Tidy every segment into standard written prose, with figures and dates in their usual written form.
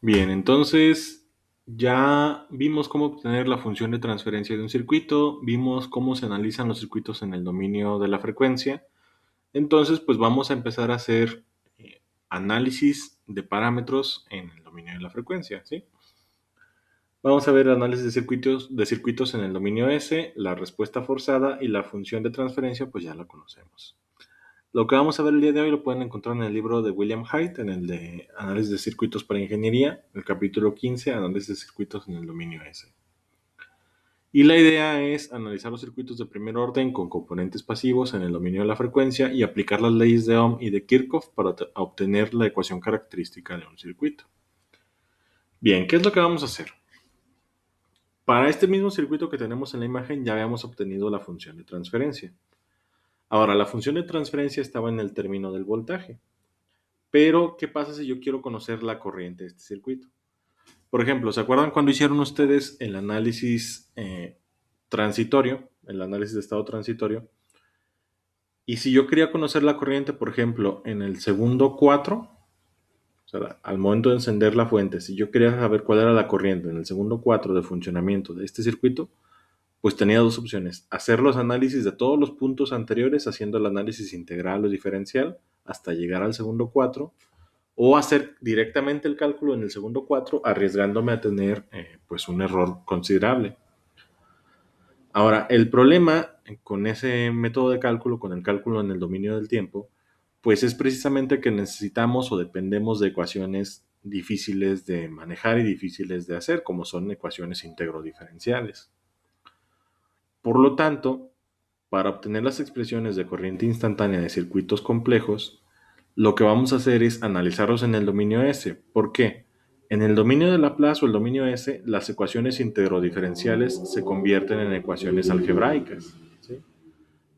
Bien, entonces ya vimos cómo obtener la función de transferencia de un circuito, vimos cómo se analizan los circuitos en el dominio de la frecuencia. Entonces, pues vamos a empezar a hacer análisis de parámetros en el dominio de la frecuencia, ¿sí? Vamos a ver el análisis de circuitos en el dominio S, la respuesta forzada y la función de transferencia, pues ya la conocemos. Lo que vamos a ver el día de hoy lo pueden encontrar en el libro de William Haidt, en el de Análisis de Circuitos para Ingeniería, el capítulo 15, Análisis de Circuitos en el dominio S. Y la idea es analizar los circuitos de primer orden con componentes pasivos en el dominio de la frecuencia y aplicar las leyes de Ohm y de Kirchhoff para obtener la ecuación característica de un circuito. Bien, ¿qué es lo que vamos a hacer? Para este mismo circuito que tenemos en la imagen ya habíamos obtenido la función de transferencia. Ahora, la función de transferencia estaba en el término del voltaje. Pero, ¿qué pasa si yo quiero conocer la corriente de este circuito? Por ejemplo, ¿se acuerdan cuando hicieron ustedes el análisis transitorio, el análisis de estado transitorio? Y si yo quería conocer la corriente, por ejemplo, en el segundo 4, o sea, al momento de encender la fuente, si yo quería saber cuál era la corriente en el segundo 4 de funcionamiento de este circuito, pues tenía dos opciones: hacer los análisis de todos los puntos anteriores, haciendo el análisis integral o diferencial, hasta llegar al segundo 4, o hacer directamente el cálculo en el segundo 4, arriesgándome a tener pues un error considerable. Ahora, el problema con ese método de cálculo, con el cálculo en el dominio del tiempo, pues es precisamente que necesitamos o dependemos de ecuaciones difíciles de manejar y difíciles de hacer, como son ecuaciones integro-diferenciales. Por lo tanto, para obtener las expresiones de corriente instantánea de circuitos complejos, lo que vamos a hacer es analizarlos en el dominio S. ¿Por qué? En el dominio de Laplace o el dominio S, las ecuaciones integro-diferenciales se convierten en ecuaciones algebraicas, ¿sí?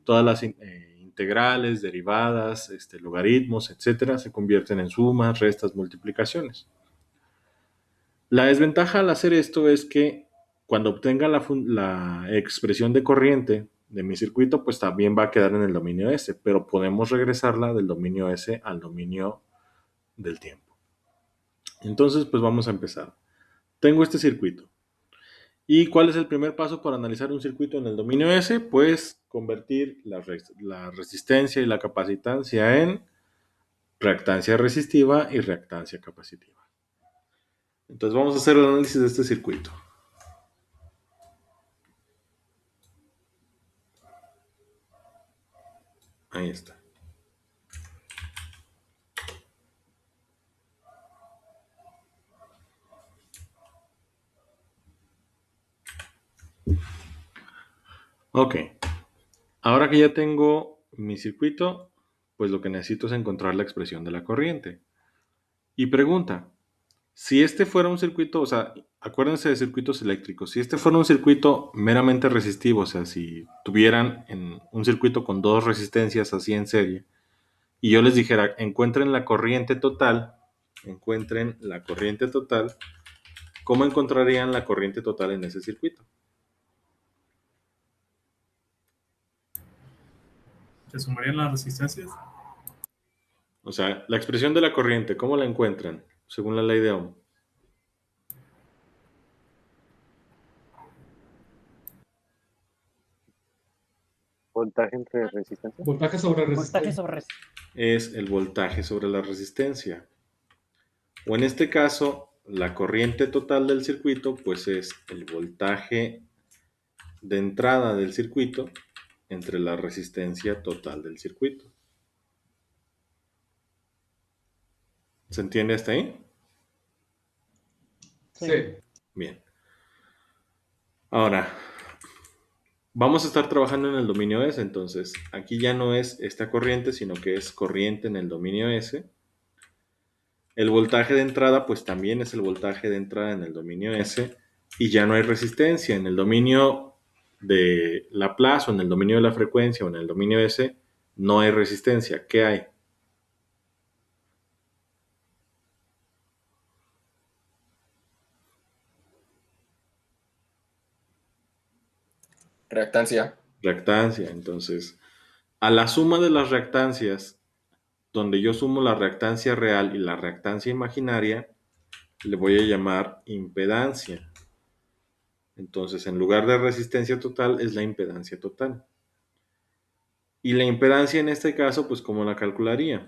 Todas las integrales, derivadas, logaritmos, etcétera, se convierten en sumas, restas, multiplicaciones. La desventaja al hacer esto es que cuando obtenga la expresión de corriente de mi circuito, pues también va a quedar en el dominio S, pero podemos regresarla del dominio S al dominio del tiempo. Entonces, pues vamos a empezar. Tengo este circuito. ¿Y cuál es el primer paso para analizar un circuito en el dominio S? Pues convertir la resistencia y la capacitancia en reactancia resistiva y reactancia capacitiva. Entonces vamos a hacer el análisis de este circuito. Ahí está. Ok. Ahora que ya tengo mi circuito, pues lo que necesito es encontrar la expresión de la corriente. Y pregunta, si este fuera un circuito, o sea, acuérdense de circuitos eléctricos, si este fuera un circuito meramente resistivo, o sea, si tuvieran un circuito con dos resistencias así en serie, y yo les dijera, encuentren la corriente total, ¿cómo encontrarían la corriente total en ese circuito? ¿Se sumarían las resistencias? O sea, la expresión de la corriente, ¿cómo la encuentran? Según la ley de Ohm. Voltaje entre resistencia. Voltaje sobre Voltaje resistencia. sobre Es el voltaje sobre la resistencia. O en este caso, la corriente total del circuito, pues es el voltaje de entrada del circuito entre la resistencia total del circuito. ¿Se entiende hasta ahí? Sí. Bien. Ahora, vamos a estar trabajando en el dominio S, entonces aquí ya no es esta corriente, sino que es corriente en el dominio S. El voltaje de entrada, pues también es el voltaje de entrada en el dominio S, y ya no hay resistencia. En el dominio de Laplace o en el dominio de la frecuencia o en el dominio S, no hay resistencia. ¿Qué hay? Reactancia. Reactancia. Entonces, a la suma de las reactancias, donde yo sumo la reactancia real y la reactancia imaginaria, le voy a llamar impedancia. Entonces, en lugar de resistencia total, es la impedancia total. Y la impedancia en este caso, pues, ¿cómo la calcularía?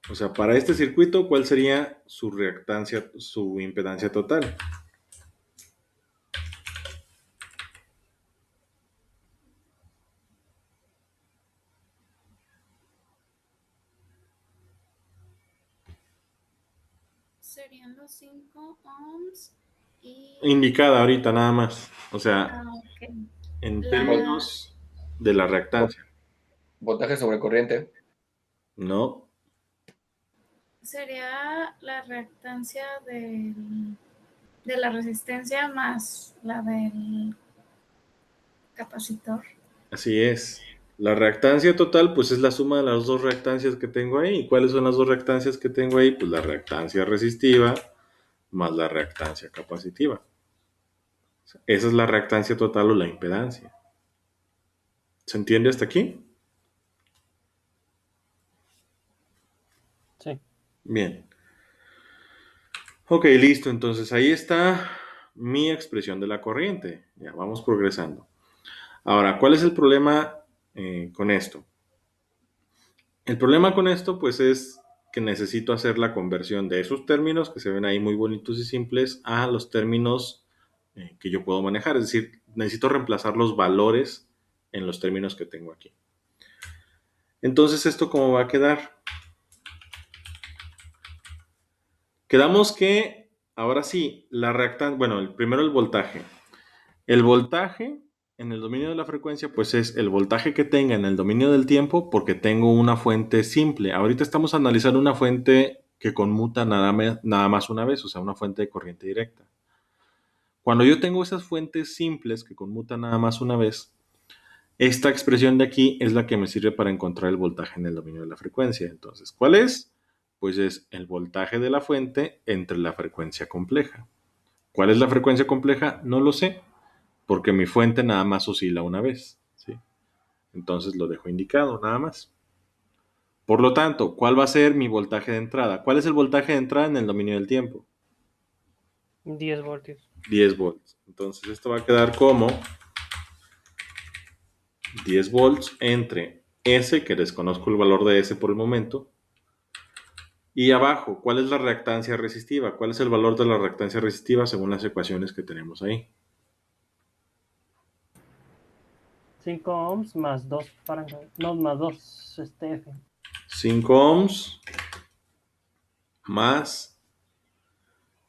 O sea, para este circuito, ¿cuál sería su reactancia, su impedancia total? Serían los 5 ohms y... Indicada ahorita nada más. O sea, ok. en términos de la reactancia. Voltaje sobre corriente. No. Sería la reactancia de la resistencia más la del capacitor. Así es. La reactancia total, pues es la suma de las dos reactancias que tengo ahí. ¿Cuáles son las dos reactancias que tengo ahí? Pues la reactancia resistiva más la reactancia capacitiva. Esa es la reactancia total o la impedancia. ¿Se entiende hasta aquí? Sí. Bien. Ok, listo. Entonces ahí está mi expresión de la corriente. Ya vamos progresando. Ahora, ¿cuál es el problema con esto? El problema con esto, pues, es que necesito hacer la conversión de esos términos que se ven ahí muy bonitos y simples a los términos que yo puedo manejar. Es decir, necesito reemplazar los valores en los términos que tengo aquí. Entonces, ¿esto cómo va a quedar? Quedamos que, ahora sí, la reactancia, bueno, primero el voltaje. El voltaje en el dominio de la frecuencia, pues es el voltaje que tenga en el dominio del tiempo porque tengo una fuente simple. Ahorita estamos analizando una fuente que conmuta nada más una vez, o sea, una fuente de corriente directa. Cuando yo tengo esas fuentes simples que conmutan nada más una vez, esta expresión de aquí es la que me sirve para encontrar el voltaje en el dominio de la frecuencia. Entonces, ¿cuál es? Pues es el voltaje de la fuente entre la frecuencia compleja. ¿Cuál es la frecuencia compleja? No lo sé, porque mi fuente nada más oscila una vez, ¿sí? Entonces lo dejo indicado, nada más. Por lo tanto, ¿cuál va a ser mi voltaje de entrada? ¿Cuál es el voltaje de entrada en el dominio del tiempo? 10 voltios. 10 volts. Entonces esto va a quedar como 10 volts entre S, que desconozco el valor de S por el momento, y abajo, ¿cuál es la reactancia resistiva? ¿Cuál es el valor de la reactancia resistiva según las ecuaciones que tenemos ahí? 5 ohms más 2 Fahrenheit. No, más 2 F. 5 ohms más...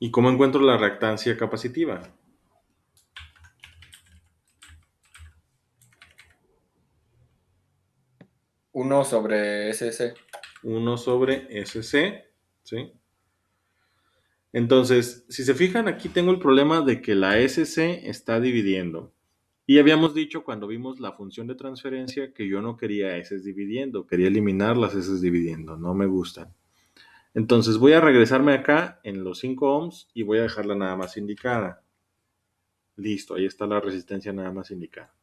¿Y cómo encuentro la reactancia capacitiva? 1 sobre SS. 1 sobre SC, ¿sí? Entonces, si se fijan, aquí tengo el problema de que la SC está dividiendo. Y habíamos dicho cuando vimos la función de transferencia que yo no quería S dividiendo, quería eliminar las S dividiendo, no me gustan. Entonces voy a regresarme acá en los 5 ohms y voy a dejarla nada más indicada. Listo, ahí está la resistencia nada más indicada.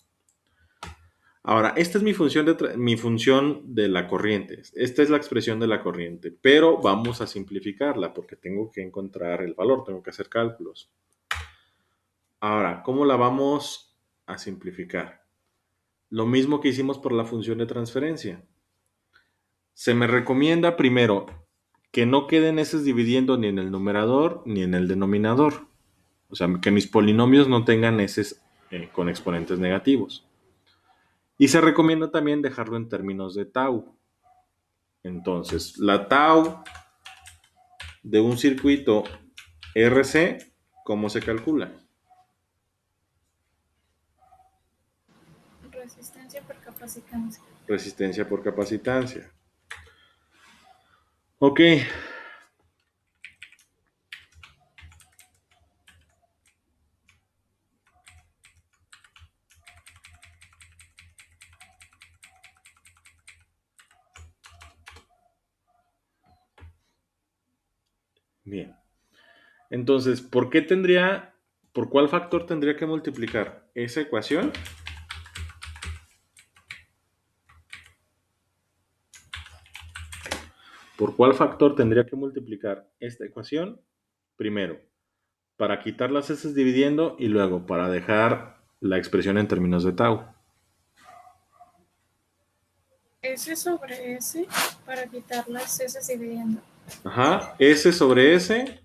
Ahora, esta es mi función de la corriente. Esta es la expresión de la corriente, pero vamos a simplificarla porque tengo que encontrar el valor, tengo que hacer cálculos. Ahora, ¿cómo la vamos a simplificar? Lo mismo que hicimos por la función de transferencia. Se me recomienda primero que no queden S dividiendo ni en el numerador ni en el denominador. O sea, que mis polinomios no tengan S con exponentes negativos. Y se recomienda también dejarlo en términos de tau. Entonces, la tau de un circuito RC, ¿cómo se calcula? Resistencia por capacitancia. Resistencia por capacitancia. Ok. Bien. Entonces, por cuál factor tendría que multiplicar esa ecuación? ¿Por cuál factor tendría que multiplicar esta ecuación? Primero, para quitar las s dividiendo y luego para dejar la expresión en términos de tau. S sobre S para quitar las S dividiendo. Ajá, s sobre s,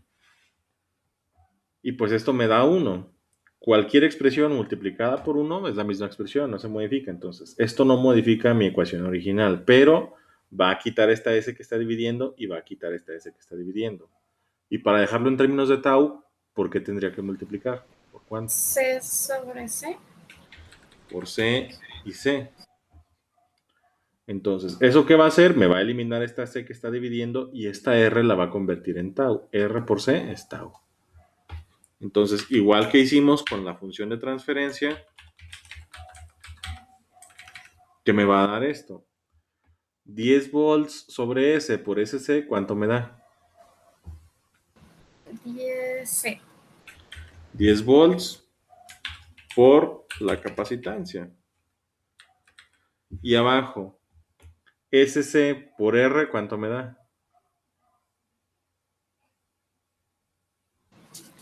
y pues esto me da 1. Cualquier expresión multiplicada por 1 es la misma expresión, no se modifica. Entonces, esto no modifica mi ecuación original, pero va a quitar esta s que está dividiendo y va a quitar esta s que está dividiendo. Y para dejarlo en términos de tau, ¿por qué tendría que multiplicar? ¿Por cuánto? C sobre C. Por c y c. Entonces, ¿eso qué va a hacer? Me va a eliminar esta c que está dividiendo y esta r la va a convertir en tau. R por c es tau. Entonces, igual que hicimos con la función de transferencia, ¿qué me va a dar esto? 10 volts sobre S por SC, ¿cuánto me da? 10C. 10 volts por la capacitancia. Y abajo, SC por R, ¿cuánto me da?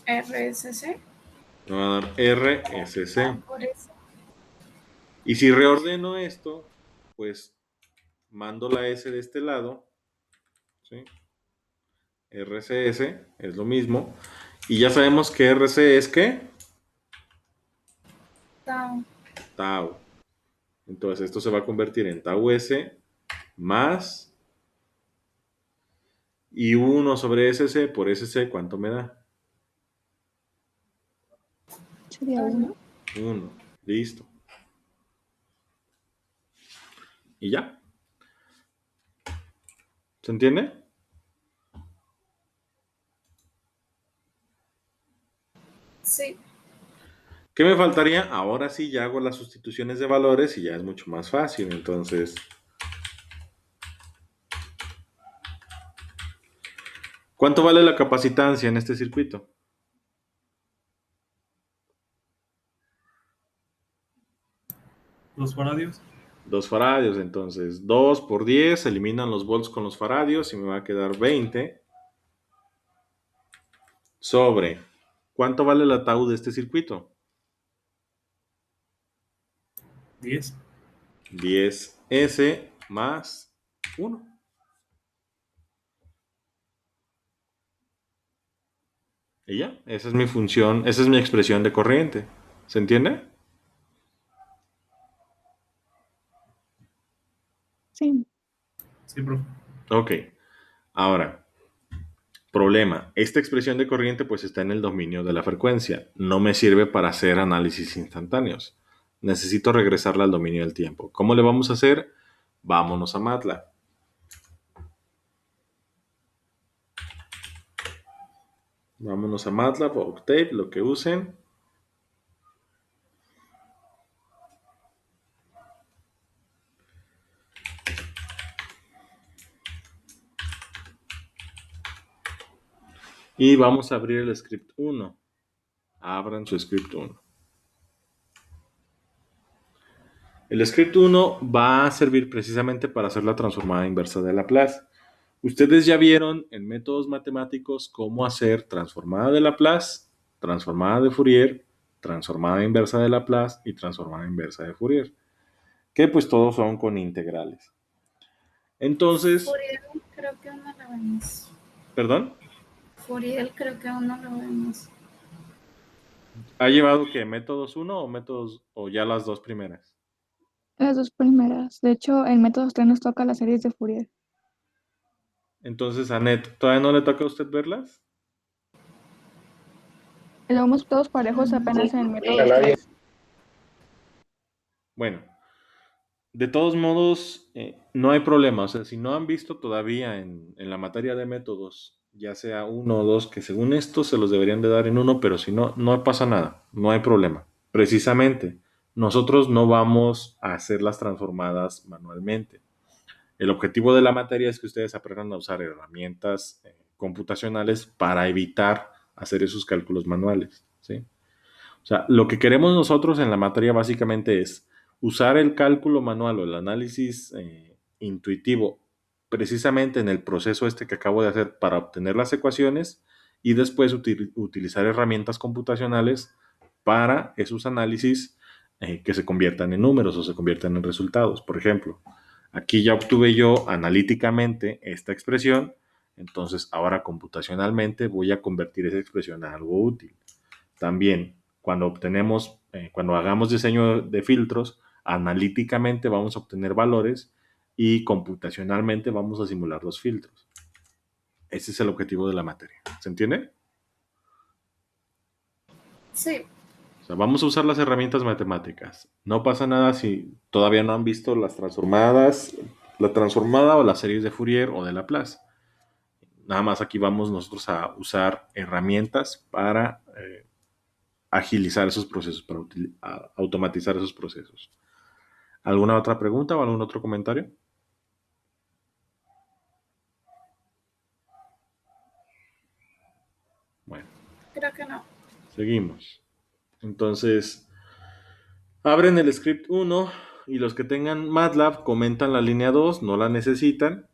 RSC. Me va a dar RSC. Por eso. Y si reordeno esto, pues mando la S de este lado, ¿sí? RCS es lo mismo. Y ya sabemos que RC es ¿qué? Tau. Tau. Entonces esto se va a convertir en tau S más y 1 sobre SC por SC, ¿cuánto me da? Sería 1. 1. Listo. Y ya. ¿Se entiende? Sí. ¿Qué me faltaría? Ahora sí ya hago las sustituciones de valores y ya es mucho más fácil. Entonces, ¿cuánto vale la capacitancia en este circuito? Los faradios. 2 faradios. Entonces, 2 por 10, eliminan los volts con los faradios y me va a quedar 20 sobre. ¿Cuánto vale la tau de este circuito? 10. 10S más 1. Y ya, esa es mi función, esa es mi expresión de corriente. ¿Se entiende? Sí. Sí, profe. Ok. Ahora, problema. Esta expresión de corriente pues está en el dominio de la frecuencia. No me sirve para hacer análisis instantáneos. Necesito regresarla al dominio del tiempo. ¿Cómo le vamos a hacer? Vámonos a MATLAB. Vámonos a MATLAB o Octave, lo que usen. Y vamos a abrir el script 1. Abran su script 1. El script 1 va a servir precisamente para hacer la transformada inversa de Laplace. Ustedes ya vieron en métodos matemáticos cómo hacer transformada de Laplace, transformada de Fourier, transformada inversa de Laplace y transformada inversa de Fourier. Que pues todos son con integrales. Entonces, Fourier creo que aún no lo vemos. ¿perdón? Fourier creo que aún no lo vemos. ¿Ha llevado qué? ¿Métodos 1 o métodos o ya las dos primeras? Las dos primeras. De hecho, en métodos 3 nos toca las series de Fourier. Entonces, Anet, ¿todavía no le toca a usted verlas? Lo vemos todos parejos apenas en métodos A nadie. 3. Bueno, de todos modos, no hay problema. O sea, si no han visto todavía en la materia de métodos, ya sea 1 o 2, que según esto se los deberían de dar en 1, pero si no, no pasa nada, no hay problema. Precisamente, nosotros no vamos a hacer las transformadas manualmente. El objetivo de la materia es que ustedes aprendan a usar herramientas computacionales para evitar hacer esos cálculos manuales, ¿sí? O sea, lo que queremos nosotros en la materia básicamente es usar el cálculo manual o el análisis intuitivo precisamente en el proceso este que acabo de hacer para obtener las ecuaciones y después utilizar herramientas computacionales para esos análisis que se conviertan en números o se conviertan en resultados. Por ejemplo, aquí ya obtuve yo analíticamente esta expresión, entonces ahora computacionalmente voy a convertir esa expresión a algo útil. También, cuando hagamos diseño de filtros, analíticamente vamos a obtener valores y computacionalmente vamos a simular los filtros. Ese es el objetivo de la materia. ¿Se entiende? Sí, O sea, vamos a usar las herramientas matemáticas. No pasa nada si todavía no han visto las transformadas, la transformada o las series de Fourier o de Laplace. Nada más aquí vamos nosotros a usar herramientas para agilizar esos procesos, para automatizar esos procesos. ¿Alguna otra pregunta o algún otro comentario? Bueno, creo que no. seguimos. Entonces, abren el script 1 y los que tengan MATLAB comentan la línea 2, no la necesitan,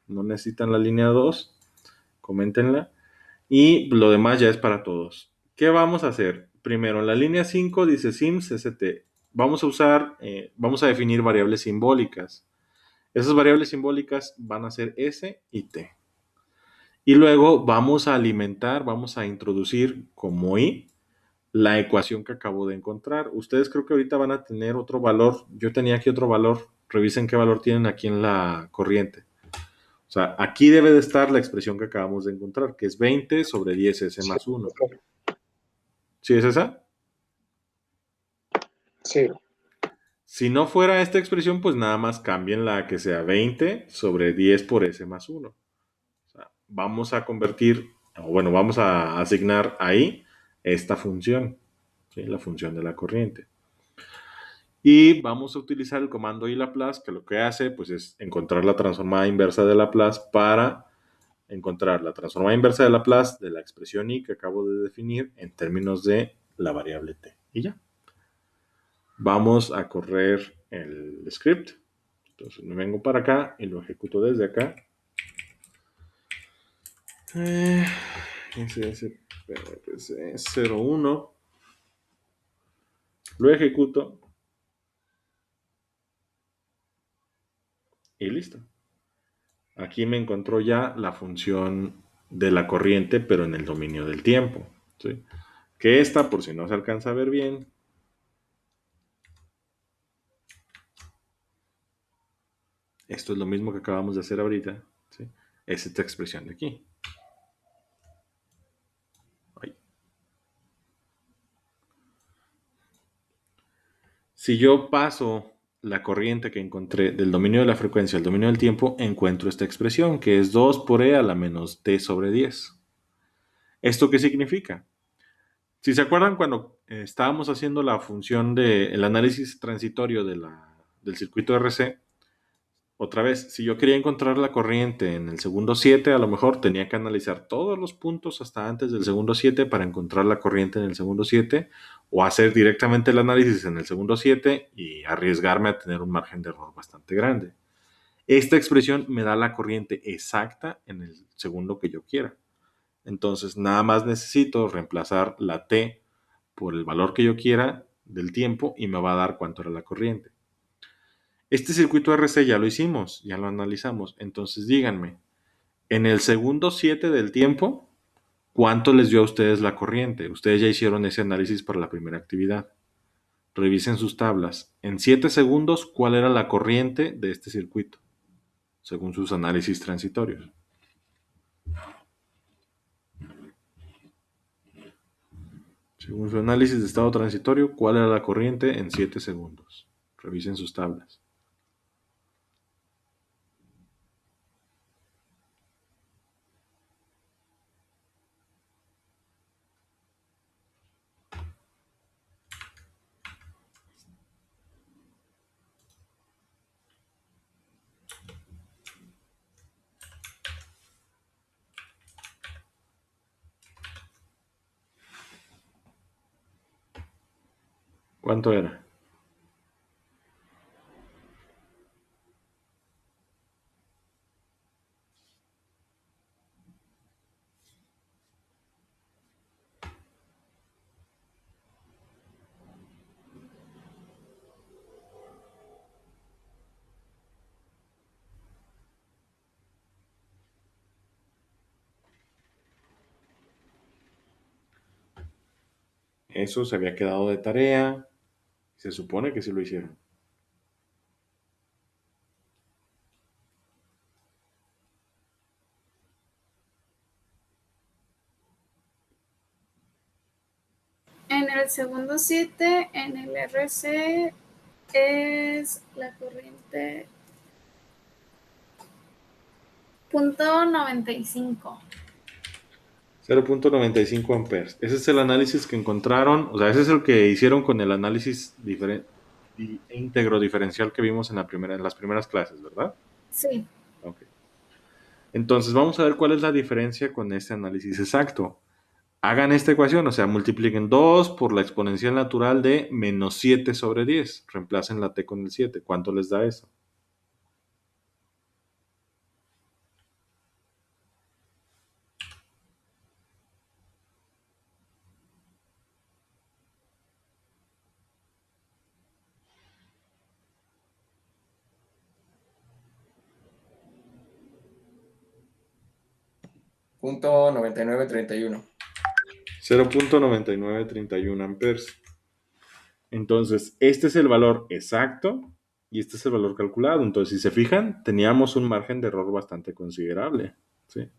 no necesitan la línea 2, coméntenla. Y lo demás ya es para todos. ¿Qué vamos a hacer? Primero, en la línea 5 dice sims st. Vamos a definir variables simbólicas. Esas variables simbólicas van a ser s y t. Y luego vamos a alimentar, vamos a introducir como i la ecuación que acabo de encontrar. Ustedes creo que ahorita van a tener otro valor. Yo tenía aquí otro valor. Revisen qué valor tienen aquí en la corriente. O sea, aquí debe de estar la expresión que acabamos de encontrar, que es 20 sobre 10s más 1. ¿Sí es esa? Sí. Si no fuera esta expresión, pues nada más cambien la que sea 20 sobre 10 por s más 1. O sea, vamos a convertir, o bueno, vamos a asignar ahí esta función, ¿sí? La función de la corriente. Y vamos a utilizar el comando iLaplace, que lo que hace pues, es encontrar la transformada inversa de Laplace para encontrar la transformada inversa de Laplace de la expresión i que acabo de definir en términos de la variable t. Y ya. Vamos a correr el script. Entonces me vengo para acá y lo ejecuto desde acá. SSPRC01. Lo ejecuto. Y listo. Aquí me encontró ya la función de la corriente, pero en el dominio del tiempo. ¿Sí? Que esta, por si no se alcanza a ver bien, esto es lo mismo que acabamos de hacer ahorita. ¿Sí? Es esta expresión de aquí. Ahí. Si yo paso la corriente que encontré del dominio de la frecuencia al dominio del tiempo, encuentro esta expresión, que es 2 por e a la menos t sobre 10. ¿Esto qué significa? Si se acuerdan cuando estábamos haciendo la función del análisis transitorio del circuito RC, otra vez, si yo quería encontrar la corriente en el segundo 7, a lo mejor tenía que analizar todos los puntos hasta antes del segundo 7 para encontrar la corriente en el segundo 7, o hacer directamente el análisis en el segundo 7 y arriesgarme a tener un margen de error bastante grande. Esta expresión me da la corriente exacta en el segundo que yo quiera. Entonces, nada más necesito reemplazar la t por el valor que yo quiera del tiempo y me va a dar cuánto era la corriente. Este circuito RC ya lo hicimos, ya lo analizamos. Entonces, díganme, en el segundo 7 del tiempo, ¿cuánto les dio a ustedes la corriente? Ustedes ya hicieron ese análisis para la primera actividad. Revisen sus tablas. En 7 segundos, ¿cuál era la corriente de este circuito? Según sus análisis transitorios. Según su análisis de estado transitorio, ¿cuál era la corriente en 7 segundos? Revisen sus tablas. ¿Cuánto era? Eso se había quedado de tarea. Se supone que sí lo hicieron. En el segundo 7, en el RC es la corriente .95. 0.95 amperes. Ese es el análisis que encontraron, o sea, ese es el que hicieron con el análisis íntegro diferencial que vimos en las primeras clases, ¿verdad? Sí. Ok. Entonces vamos a ver cuál es la diferencia con este análisis exacto. Hagan esta ecuación, o sea, multipliquen 2 por la exponencial natural de menos 7 sobre 10. Reemplacen la t con el 7. ¿Cuánto les da eso? Punto 9931. 0.9931 amperes. Entonces, este es el valor exacto y este es el valor calculado. Entonces, si se fijan, teníamos un margen de error bastante considerable. ¿Sí?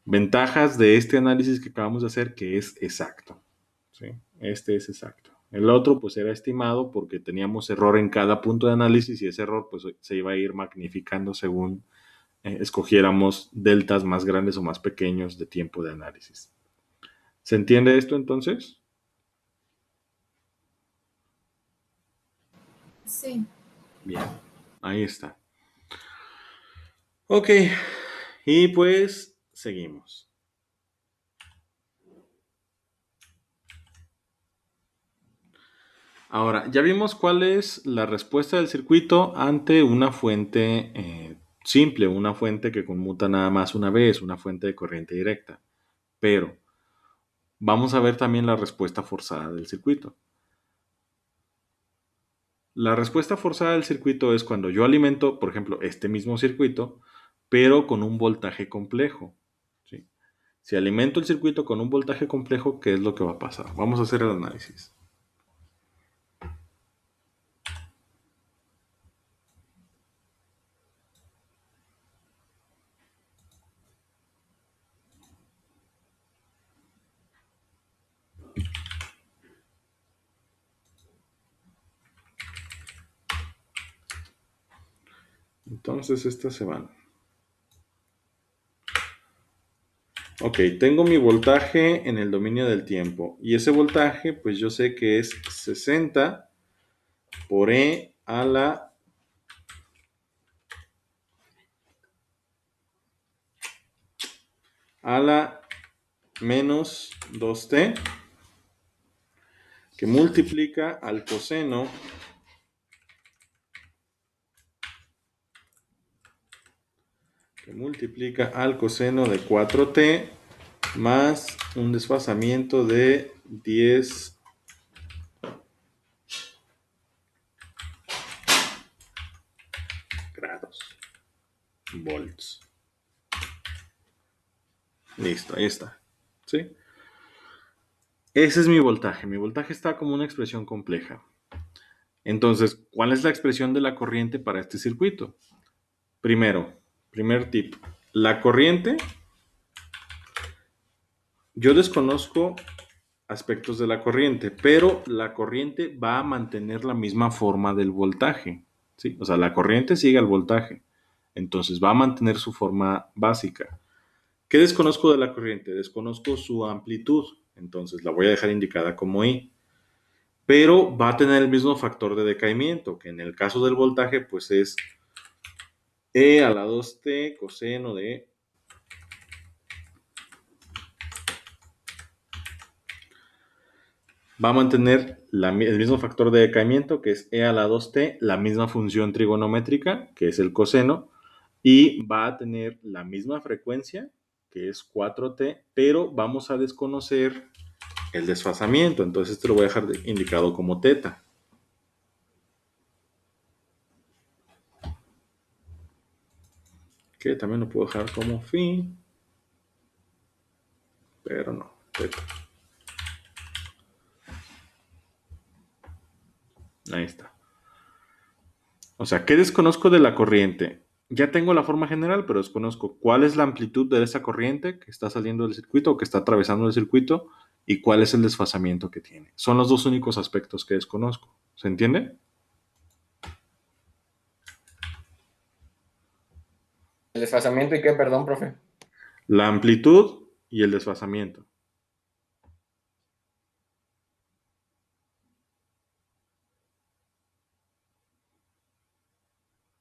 Ventajas de este análisis que acabamos de hacer, que es exacto. ¿Sí? Este es exacto. El otro, pues, era estimado porque teníamos error en cada punto de análisis y ese error, pues, se iba a ir magnificando según escogiéramos deltas más grandes o más pequeños de tiempo de análisis. ¿Se entiende esto entonces? Sí. Bien, ahí está. Ok, y pues seguimos. Ahora, ya vimos cuál es la respuesta del circuito ante una fuente simple, una fuente que conmuta nada más una vez, una fuente de corriente directa. Pero vamos a ver también la respuesta forzada del circuito. La respuesta forzada del circuito es cuando yo alimento, por ejemplo, este mismo circuito, pero con un voltaje complejo. ¿Sí? Si alimento el circuito con un voltaje complejo, ¿qué es lo que va a pasar? Vamos a hacer el análisis. Entonces estas se van. Ok, tengo mi voltaje en el dominio del tiempo. Y ese voltaje, pues yo sé que es 60 por E a la menos 2t, que multiplica al coseno de 4t más un desfasamiento de 10 grados, volts. Listo, ahí está. ¿Sí? Ese es mi voltaje. Mi voltaje está como una expresión compleja. Entonces, ¿cuál es la expresión de la corriente para este circuito? Primer tip. La corriente, yo desconozco aspectos de la corriente, pero la corriente va a mantener la misma forma del voltaje. ¿Sí? O sea, la corriente sigue al voltaje. Entonces, va a mantener su forma básica. ¿Qué desconozco de la corriente? Desconozco su amplitud. Entonces, la voy a dejar indicada como I. Pero va a tener el mismo factor de decaimiento, que en el caso del voltaje, pues es E a la 2t coseno de va a mantener el mismo factor de decaimiento, que es E a la 2t, la misma función trigonométrica, que es el coseno, y va a tener la misma frecuencia, que es 4t, pero vamos a desconocer el desfasamiento. Entonces te lo voy a dejar indicado como teta. Que también lo puedo dejar como phi, pero no, teta. Ahí está. O sea, ¿qué desconozco de la corriente? Ya tengo la forma general, pero desconozco cuál es la amplitud de esa corriente que está saliendo del circuito o que está atravesando el circuito y cuál es el desfasamiento que tiene. Son los dos únicos aspectos que desconozco. ¿Se entiende? ¿El desfasamiento y qué, perdón, profe? La amplitud y el desfasamiento.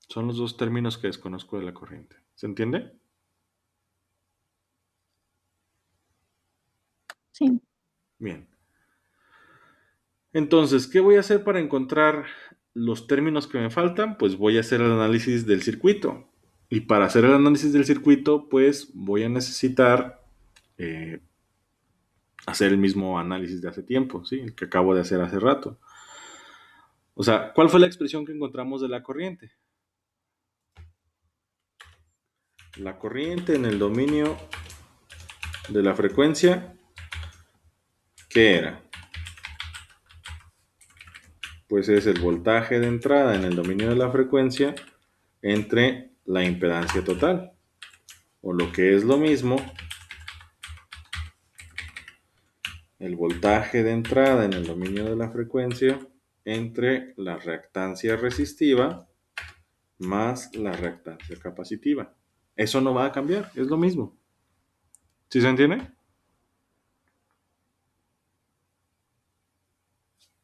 Son los dos términos que desconozco de la corriente. ¿Se entiende? Sí. Bien. Entonces, ¿qué voy a hacer para encontrar los términos que me faltan? Pues voy a hacer el análisis del circuito. Y para hacer el análisis del circuito, pues voy a necesitar hacer el mismo análisis de hace tiempo, ¿sí? El que acabo de hacer hace rato. O sea, ¿cuál fue la expresión que encontramos de la corriente? La corriente en el dominio de la frecuencia, ¿qué era? Pues es el voltaje de entrada en el dominio de la frecuencia entre la impedancia total, o lo que es lo mismo, el voltaje de entrada en el dominio de la frecuencia entre la reactancia resistiva más la reactancia capacitiva. Eso no va a cambiar, es lo mismo. ¿Sí se entiende?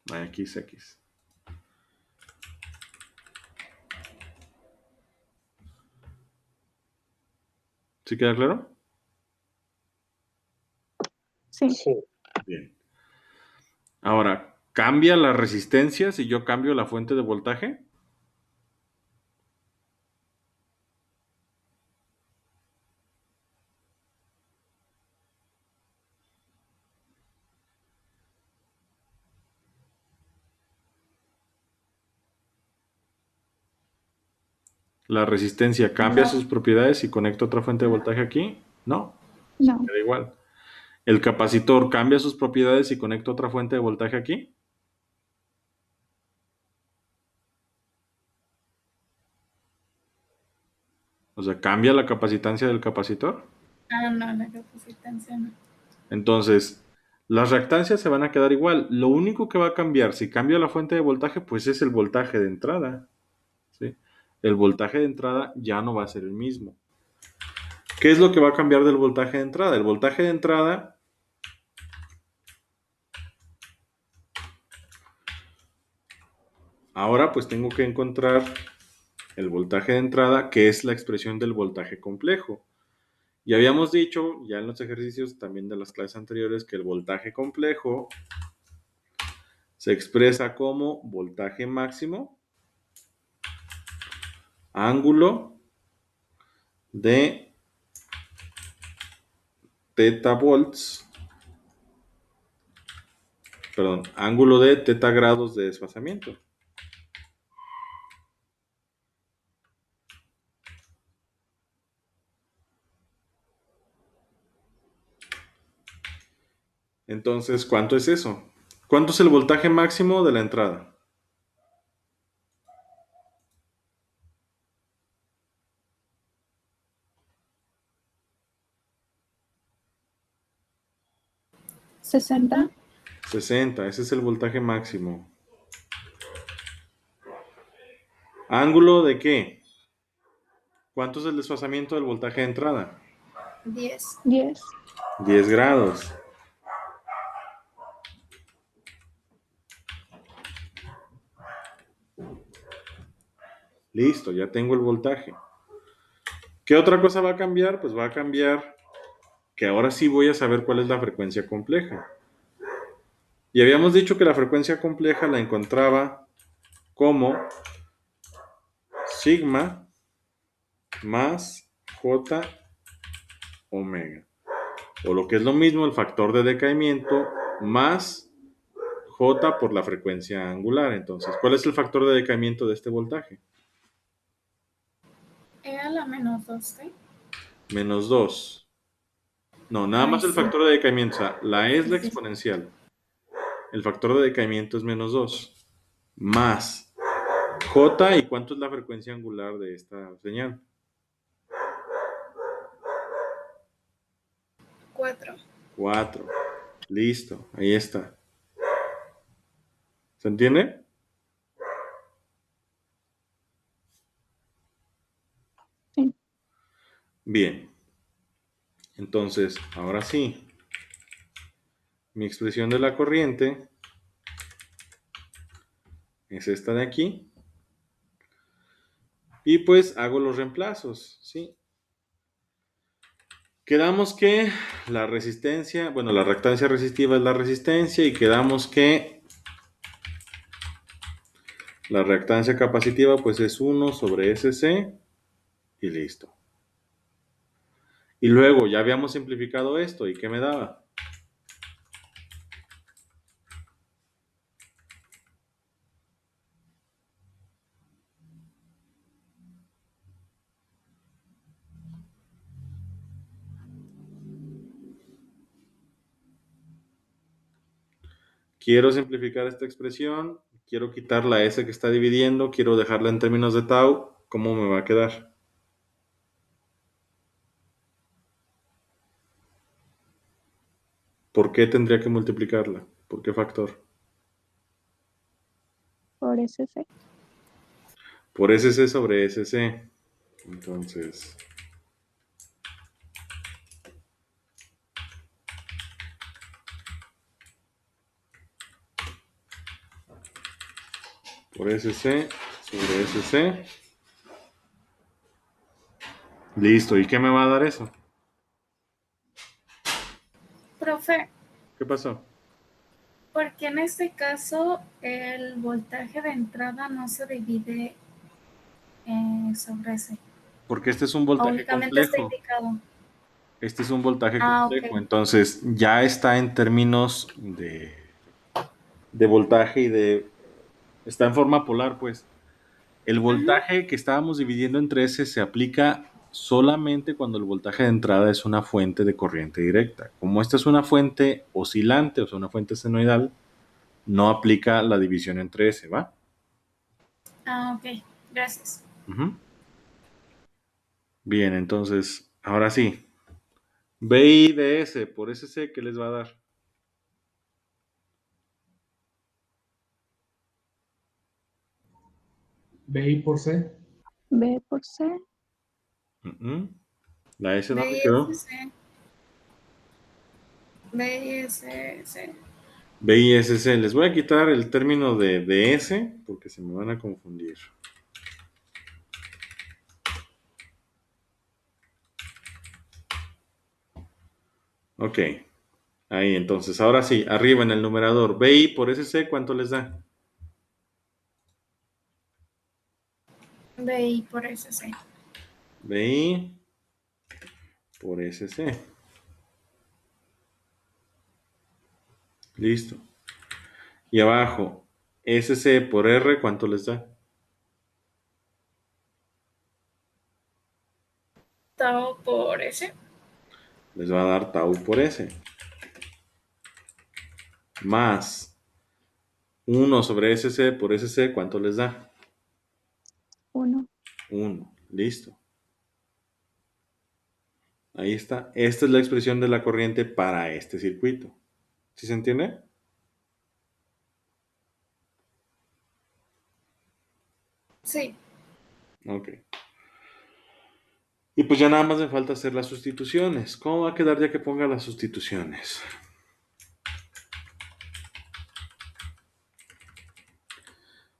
X, X. ¿Sí queda claro? Sí. Sí. Bien. Ahora, ¿cambia la resistencia si yo cambio la fuente de voltaje? ¿La resistencia cambia sus propiedades si conecto otra fuente de voltaje aquí? No, No. queda igual. ¿El capacitor cambia sus propiedades si conecto otra fuente de voltaje aquí? O sea, ¿cambia la capacitancia del capacitor? Ah, no, la capacitancia no. Entonces, las reactancias se van a quedar igual. Lo único que va a cambiar si cambio la fuente de voltaje, pues es el voltaje de entrada, ¿sí? El voltaje de entrada ya no va a ser el mismo. ¿Qué es lo que va a cambiar del voltaje de entrada? El voltaje de entrada ahora pues tengo que encontrar el voltaje de entrada, que es la expresión del voltaje complejo. Y habíamos dicho ya en los ejercicios también de las clases anteriores que el voltaje complejo se expresa como voltaje máximo, ángulo de teta volts, perdón, ángulo de teta grados de desfasamiento. Entonces, ¿cuánto es eso? ¿Cuánto es el voltaje máximo de la entrada? ¿60? 60, ese es el voltaje máximo. ¿Ángulo de qué? ¿Cuánto es el desfasamiento del voltaje de entrada? 10. 10. 10 grados. Listo, ya tengo el voltaje. ¿Qué otra cosa va a cambiar? Pues va a cambiar que ahora sí voy a saber cuál es la frecuencia compleja. Y habíamos dicho que la frecuencia compleja la encontraba como sigma más j omega. O lo que es lo mismo, el factor de decaimiento más j por la frecuencia angular. Entonces, ¿cuál es el factor de decaimiento de este voltaje? E a la menos 2, ¿sí? Menos 2. No, nada más Ay, el sí. factor de decaimiento. O sea, la E es la Sí. exponencial. El factor de decaimiento es menos 2. más J, ¿y cuánto es la frecuencia angular de esta señal? 4. 4. Listo, ahí está. ¿Se entiende? Sí. Bien. Entonces, ahora sí. Mi expresión de la corriente es esta de aquí. Y pues hago los reemplazos, ¿sí? Quedamos que la resistencia, bueno, la reactancia resistiva es la resistencia y quedamos que la reactancia capacitiva pues es 1 sobre SC y listo. Y luego ya habíamos simplificado esto, ¿y qué me daba? Quiero simplificar esta expresión, quiero quitar la S que está dividiendo, quiero dejarla en términos de tau, ¿cómo me va a quedar? ¿Por qué tendría que multiplicarla? ¿Por qué factor? Por SC. Por SC sobre SC. Entonces, por SC sobre SC. Listo, ¿y qué me va a dar eso? Profe, ¿Qué pasó? ¿por qué en este caso el voltaje de entrada no se divide sobre ese? Porque este es un O voltaje únicamente está complejo. indicado. Este es un voltaje Ah, complejo. ok. Entonces, ya está en términos de voltaje y de... Está en forma polar, pues. El Ujú. voltaje que estábamos dividiendo entre S se aplica solamente cuando el voltaje de entrada es una fuente de corriente directa. Como esta es una fuente oscilante, o sea, una fuente senoidal, no aplica la división entre S, ¿va? Ah, ok. Gracias. Ujú. Bien, entonces, ahora sí. BI de S por SC, ¿qué les va a dar? BI por C. B por C. Ujú. ¿La S dónde quedó? BISC. BISC. BISC. Les voy a quitar el término de S porque se me van a confundir. Ok. Ahí, entonces, ahora sí, arriba en el numerador, BI por SC, ¿cuánto les da? BI por SC. BI por SC. Listo. Y abajo, SC por R, ¿cuánto les da? Tau por S. Les va a dar tau por S. Más 1 sobre SC por SC, ¿cuánto les da? 1. 1. Listo. Ahí está. Esta es la expresión de la corriente para este circuito. ¿Sí se entiende? Sí. Ok. Y pues ya nada más me falta hacer las sustituciones. ¿Cómo va a quedar ya que ponga las sustituciones?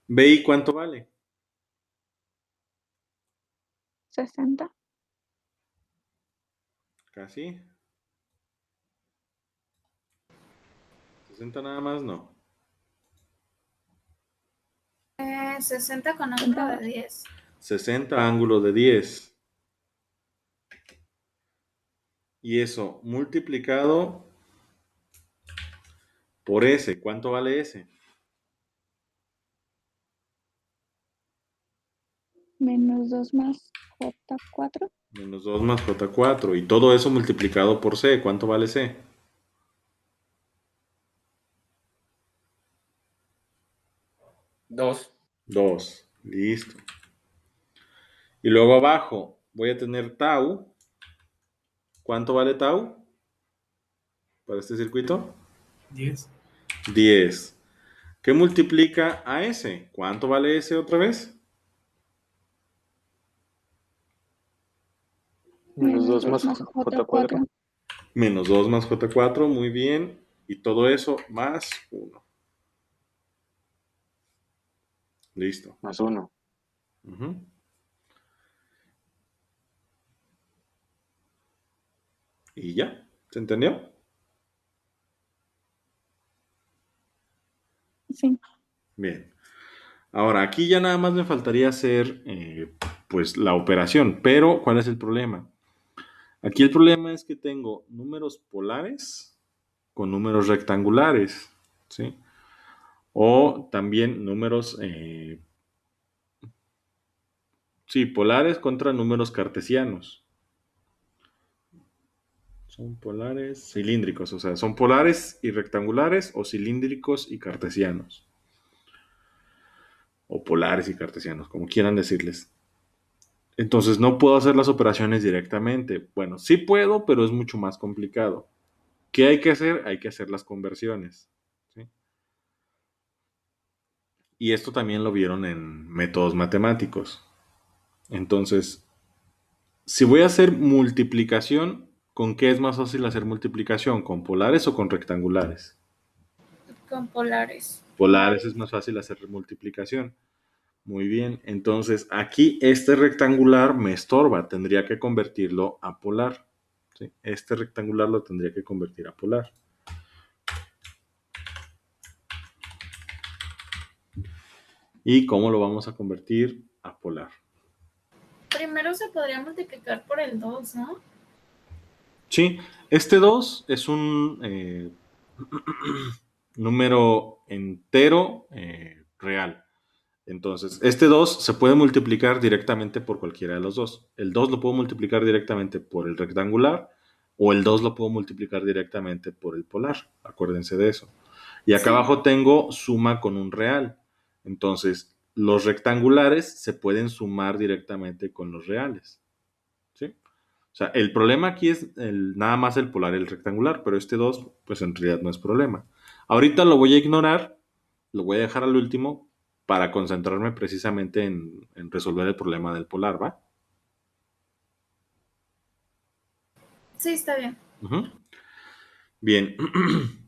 BI, ¿cuánto vale? 60. Casi. 60 nada más, no. 60 con ángulo de 10. 60 ángulo de 10. Y eso multiplicado por S. ¿Cuánto vale S? Menos 2 más J4. Menos 2 más J4. Y todo eso multiplicado por C. ¿Cuánto vale C? 2. 2. Listo. Y luego abajo voy a tener tau. ¿Cuánto vale tau para este circuito? 10. 10. ¿Qué multiplica a S? ¿Cuánto vale S otra vez? Menos 2 más más J4. Menos 2 más J4, muy bien. Y todo eso más 1. Listo. Más 1. Ujú. Y ya, ¿se entendió? Sí. Bien. Ahora, aquí ya nada más me faltaría hacer pues la operación, pero ¿cuál es el problema? Aquí el problema es que tengo números polares con números rectangulares, ¿sí? O también números, sí, polares contra números cartesianos. Son polares cilíndricos, o sea, son polares y rectangulares o cilíndricos y cartesianos. O polares y cartesianos, como quieran decirles. Entonces no puedo hacer las operaciones directamente. Bueno, sí puedo, pero es mucho más complicado. ¿Qué hay que hacer? Hay que hacer las conversiones, ¿sí? Y esto también lo vieron en métodos matemáticos. Entonces, si voy a hacer multiplicación, ¿con qué es más fácil hacer multiplicación? ¿Con polares o con rectangulares? Con polares. Polares es más fácil hacer multiplicación. Muy bien, entonces aquí este rectangular me estorba, tendría que convertirlo a polar, ¿sí? Este rectangular lo tendría que convertir a polar. ¿Y cómo lo vamos a convertir a polar? Primero se podría multiplicar por el 2, ¿no? Sí, este 2 es un número entero real. Entonces, este 2 se puede multiplicar directamente por cualquiera de los dos. El 2 lo puedo multiplicar directamente por el rectangular o el 2 lo puedo multiplicar directamente por el polar. Acuérdense de eso. Y acá Sí. abajo tengo suma con un real. Entonces, los rectangulares se pueden sumar directamente con los reales. ¿Sí? O sea, el problema aquí es nada más el polar y el rectangular, pero este 2, pues en realidad no es problema. Ahorita lo voy a ignorar, lo voy a dejar al último para concentrarme precisamente en resolver el problema del polar, ¿va? Sí, está bien. Ujú. Bien,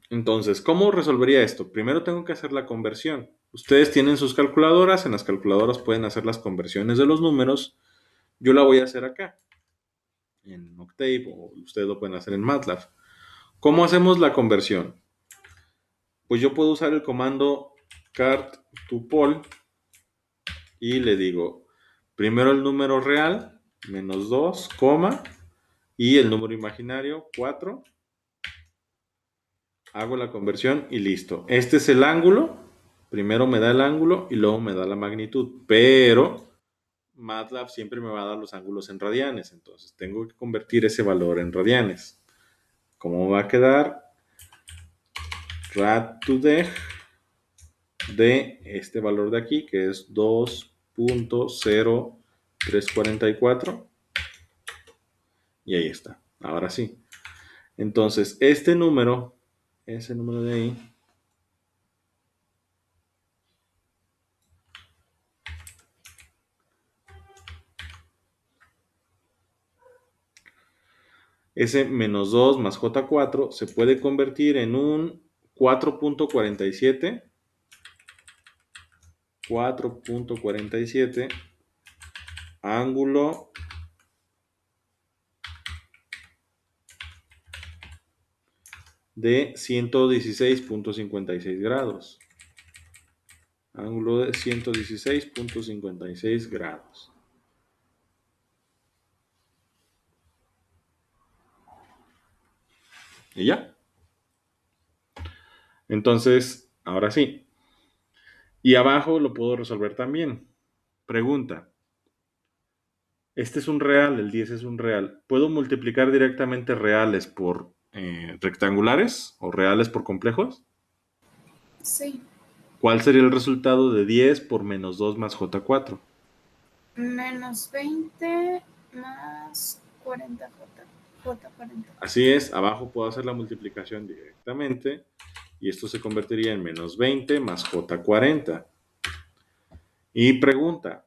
entonces, ¿cómo resolvería esto? Primero tengo que hacer la conversión. Ustedes tienen sus calculadoras, en las calculadoras pueden hacer las conversiones de los números. Yo la voy a hacer acá, en Octave, o ustedes lo pueden hacer en MATLAB. ¿Cómo hacemos la conversión? Pues yo puedo usar el comando cart to pol y le digo, primero el número real, menos 2, coma, y el número imaginario, 4. Hago la conversión y listo. Este es el ángulo. Primero me da el ángulo y luego me da la magnitud. Pero MATLAB siempre me va a dar los ángulos en radianes. Entonces tengo que convertir ese valor en radianes. ¿Cómo va a quedar? Rad to deg de este valor de aquí, que es 2.0344. Y ahí está. Ahora sí. Entonces, ese número de ahí, ese menos 2 más J4 se puede convertir en un 4.47. 4.47 ángulo de 116.56 grados. Ángulo de 116.56 grados. Y ya. Entonces, ahora sí. Y abajo lo puedo resolver también. Pregunta. Este es un real, el 10 es un real. ¿Puedo multiplicar directamente reales por rectangulares o reales por complejos? Sí. ¿Cuál sería el resultado de 10 por menos 2 más J4? Menos 20 más 40 J40. Así es, abajo puedo hacer la multiplicación directamente y esto se convertiría en menos 20 más J40. Y pregunta,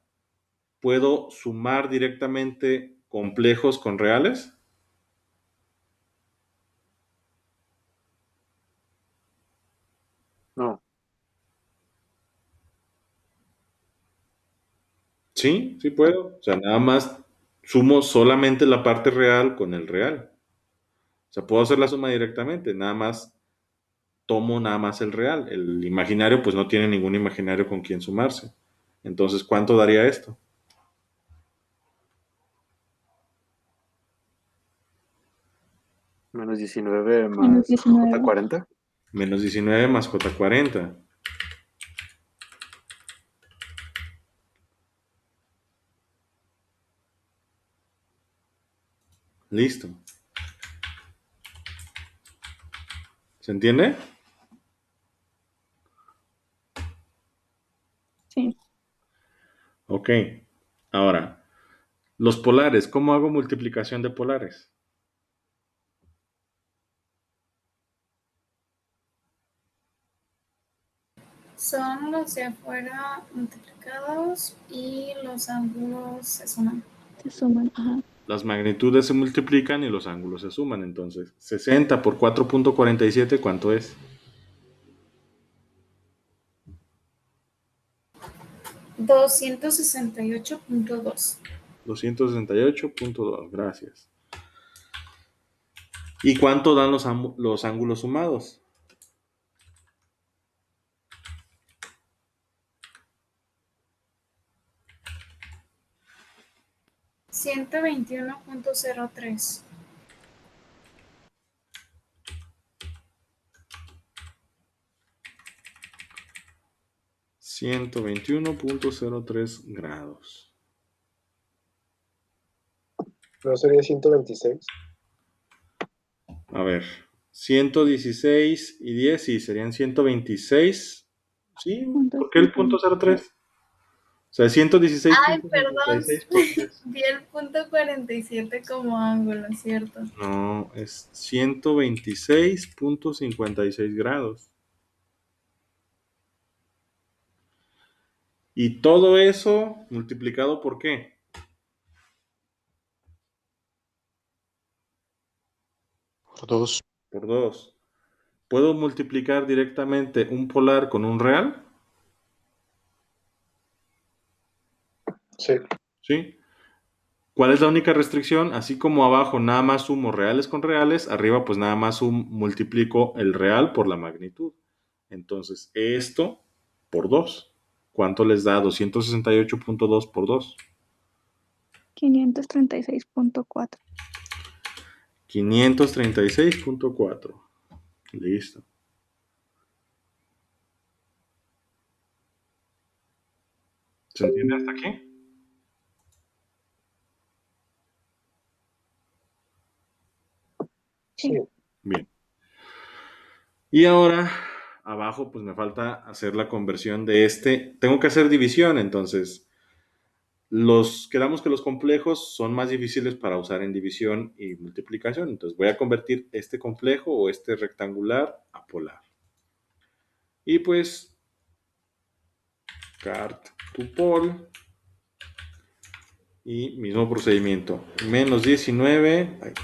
¿puedo sumar directamente complejos con reales? No. Sí, sí puedo. O sea, nada más sumo solamente la parte real con el real. O sea, puedo hacer la suma directamente, nada más tomo nada más el real. El imaginario pues no tiene ningún imaginario con quien sumarse. Entonces, ¿cuánto daría esto? Menos 19 Menos más 19. J40. Menos 19 más J40. Listo. ¿Se entiende? Sí. Ok. Ahora, los polares, ¿cómo hago multiplicación de polares? Son los de afuera multiplicados y los ángulos se suman. Se suman. Ajá. Las magnitudes se multiplican y los ángulos se suman. Entonces, 60 por 4.47, ¿cuánto es? 268.2. 268.2, gracias. ¿Y cuánto dan los ángulos sumados? 121.03. 121.03 grados. ¿No sería 126? A ver, 116 y 10, sí, serían 126. ¿Sí? ¿Por qué el punto 03? O sea, Ay, perdón. 116.56 por 3. Vi el punto 47 como ángulo, ¿cierto? No, es 126.56 grados. Y todo eso multiplicado por qué? Por 2. Por 2. ¿Puedo multiplicar directamente un polar con un real? Sí. ¿Sí? ¿Cuál es la única restricción? Así como abajo nada más sumo reales con reales, arriba pues nada más multiplico el real por la magnitud. Entonces, esto por 2. ¿Cuánto les da 268.2 por 2? 536.4. 536.4. Listo. ¿Se entiende hasta aquí? Sí. Bien. Y ahora, abajo, pues me falta hacer la conversión de este. Tengo que hacer división, entonces, quedamos que los complejos son más difíciles para usar en división y multiplicación. Entonces, voy a convertir este complejo o este rectangular a polar. Y pues, cart to pol. Y mismo procedimiento. Menos 19.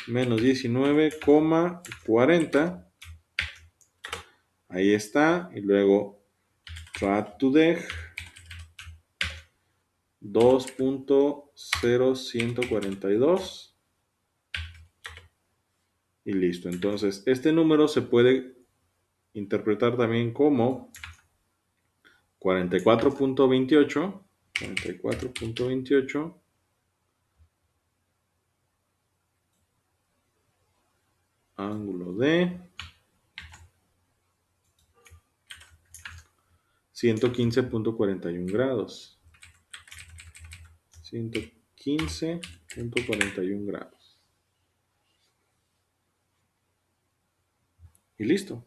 Menos 19,40. Ahí está. Y luego trat to deg 2.0142 y listo. Entonces, este número se puede interpretar también como 44.28 ángulo de 115.41 grados. 115.41 grados. Y listo.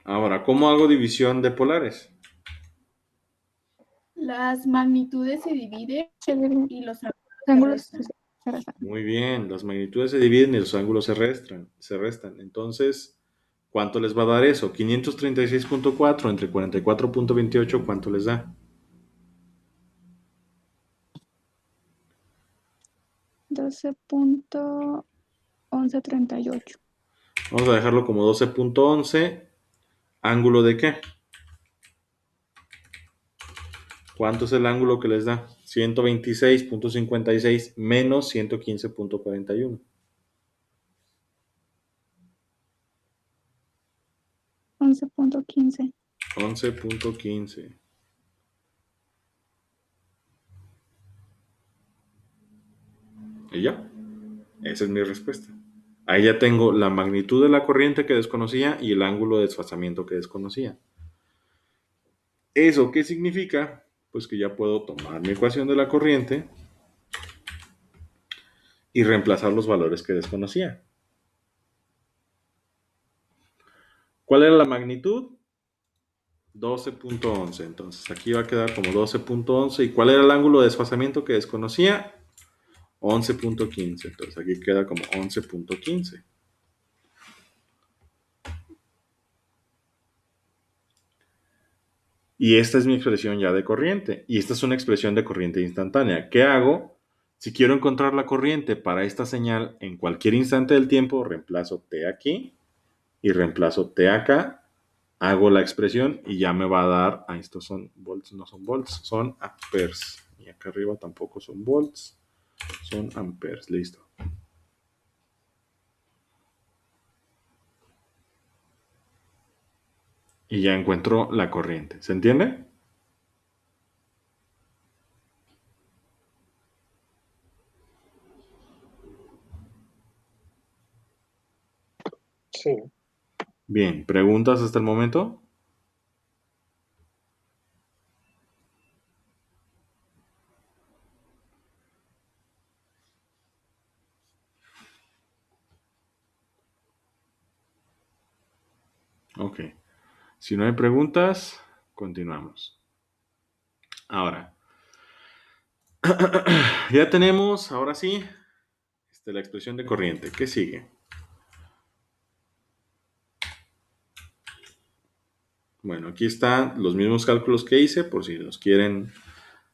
Ahora, ¿cómo hago división de polares? Las magnitudes se dividen Se dividen. y los Ángulos restan. se restan. Muy bien, las magnitudes se dividen y los ángulos se restan. Entonces, ¿cuánto les va a dar eso? 536.4 entre 44.28, ¿cuánto les da? 12.1138. Vamos a dejarlo como 12.11. ¿Ángulo de qué? ¿Cuánto es el ángulo que les da? 126.56 menos 115.41. 11.15. 11.15. Y ya. Esa es mi respuesta. Ahí ya tengo la magnitud de la corriente que desconocía y el ángulo de desfasamiento que desconocía. ¿Eso qué significa? Pues que ya puedo tomar mi ecuación de la corriente y reemplazar los valores que desconocía. ¿Cuál era la magnitud? 12.11. Entonces aquí va a quedar como 12.11. ¿Y cuál era el ángulo de desfasamiento que desconocía? 11.15. Entonces aquí queda como 11.15. Y esta es mi expresión ya de corriente. Y esta es una expresión de corriente instantánea. ¿Qué hago? Si quiero encontrar la corriente para esta señal en cualquier instante del tiempo, reemplazo T aquí y reemplazo T acá. Hago la expresión y ya me va a dar, estos son volts, no son volts, son amperes. Y acá arriba tampoco son volts, son amperes. Listo. Y ya encuentro la corriente. ¿Se entiende? Sí. Bien, ¿preguntas hasta el momento? Ok. Si no hay preguntas, continuamos. Ahora, ya tenemos, ahora sí, la expresión de corriente. ¿Qué sigue? Bueno, aquí están los mismos cálculos que hice, por si los quieren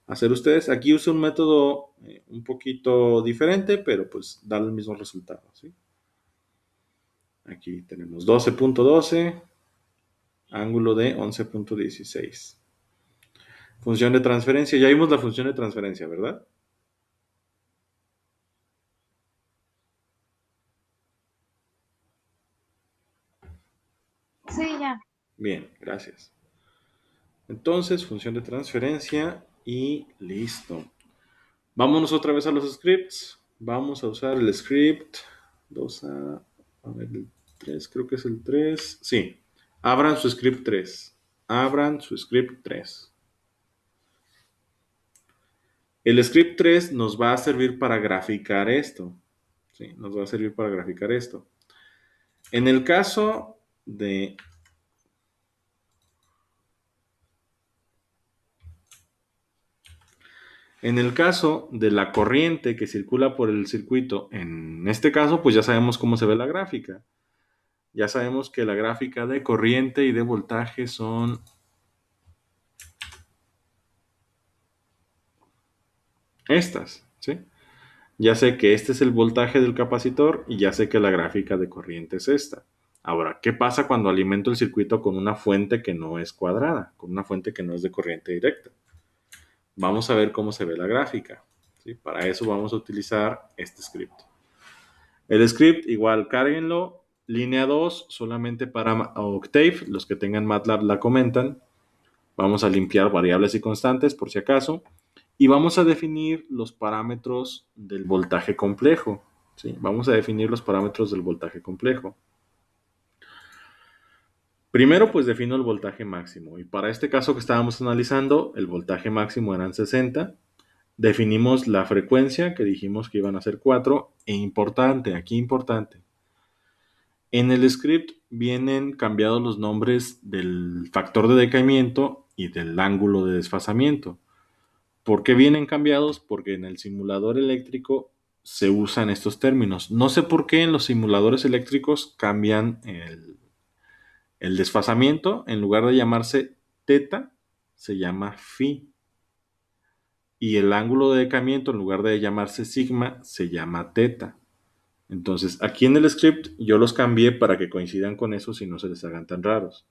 hacer ustedes. Aquí uso un método un poquito diferente, pero pues da el mismo resultado, ¿sí? Aquí tenemos 12.12, ángulo de 11.16. Función de transferencia. Ya vimos la función de transferencia, ¿verdad? Sí, ya. Bien, gracias. Entonces, función de transferencia y listo. Vámonos otra vez a los scripts. Vamos a usar el script 2A. A ver, el 3, creo que es el 3. Sí. Abran su script 3. Abran su script 3. El script 3 nos va a servir para graficar esto. Sí, nos va a servir para graficar esto. En el caso de... En el caso de la corriente que circula por el circuito, en este caso, pues ya sabemos cómo se ve la gráfica. Ya sabemos que la gráfica de corriente y de voltaje son estas, ¿sí? Ya sé que este es el voltaje del capacitor y ya sé que la gráfica de corriente es esta. Ahora, ¿qué pasa cuando alimento el circuito con una fuente que no es cuadrada, con una fuente que no es de corriente directa? Vamos a ver cómo se ve la gráfica, ¿sí? Para eso vamos a utilizar este script. El script, igual, cárguenlo. Línea 2, solamente para Octave. Los que tengan MATLAB la comentan. Vamos a limpiar variables y constantes, por si acaso. Y vamos a definir los parámetros del voltaje complejo. ¿Sí? Vamos a definir los parámetros del voltaje complejo. Primero, pues defino el voltaje máximo. Y para este caso que estábamos analizando, el voltaje máximo eran 60. Definimos la frecuencia, que dijimos que iban a ser 4. E importante, aquí importante. En el script vienen cambiados los nombres del factor de decaimiento y del ángulo de desfasamiento. ¿Por qué vienen cambiados? Porque en el simulador eléctrico se usan estos términos. No sé por qué en los simuladores eléctricos cambian el desfasamiento. En lugar de llamarse teta, se llama phi. Y el ángulo de decaimiento, en lugar de llamarse sigma, se llama teta. Entonces, aquí en el script yo los cambié para que coincidan con eso y no se les hagan tan raros.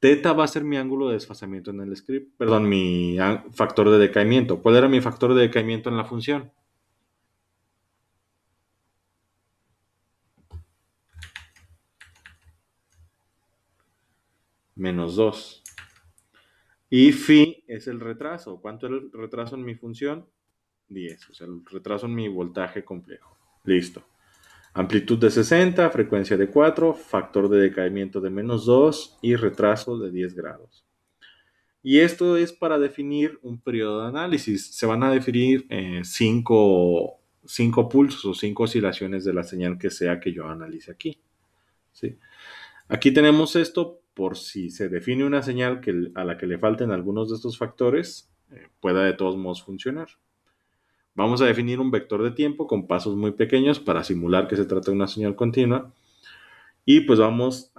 Teta va a ser mi ángulo de desfasamiento en el script, perdón, mi factor de decaimiento. ¿Cuál era mi factor de decaimiento en la función? -2. Y phi es el retraso. ¿Cuánto era el retraso en mi función? 10. O sea, el retraso en mi voltaje complejo. Listo. Amplitud de 60, frecuencia de 4, factor de decaimiento de -2 y retraso de 10 grados. Y esto es para definir un periodo de análisis. Se van a definir 5 pulsos o 5 oscilaciones de la señal que sea que yo analice aquí. ¿Sí? Aquí tenemos esto por si se define una señal a la que le falten algunos de estos factores, pueda de todos modos funcionar. Vamos a definir un vector de tiempo con pasos muy pequeños para simular que se trata de una señal continua. Y pues vamos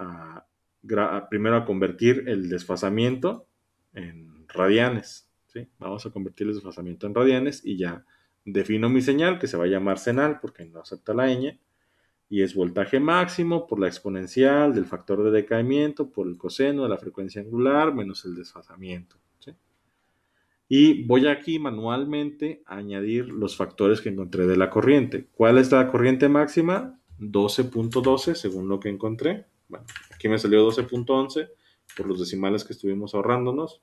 primero a convertir el desfasamiento en radianes. ¿Sí? Vamos a convertir el desfasamiento en radianes y ya defino mi señal que se va a llamar senal porque no acepta la ñ. Y es voltaje máximo por la exponencial del factor de decaimiento por el coseno de la frecuencia angular menos el desfasamiento. ¿Sí? Y voy aquí manualmente a añadir los factores que encontré de la corriente. ¿Cuál es la corriente máxima? 12.12 según lo que encontré. Bueno, aquí me salió 12.11 por los decimales que estuvimos ahorrándonos.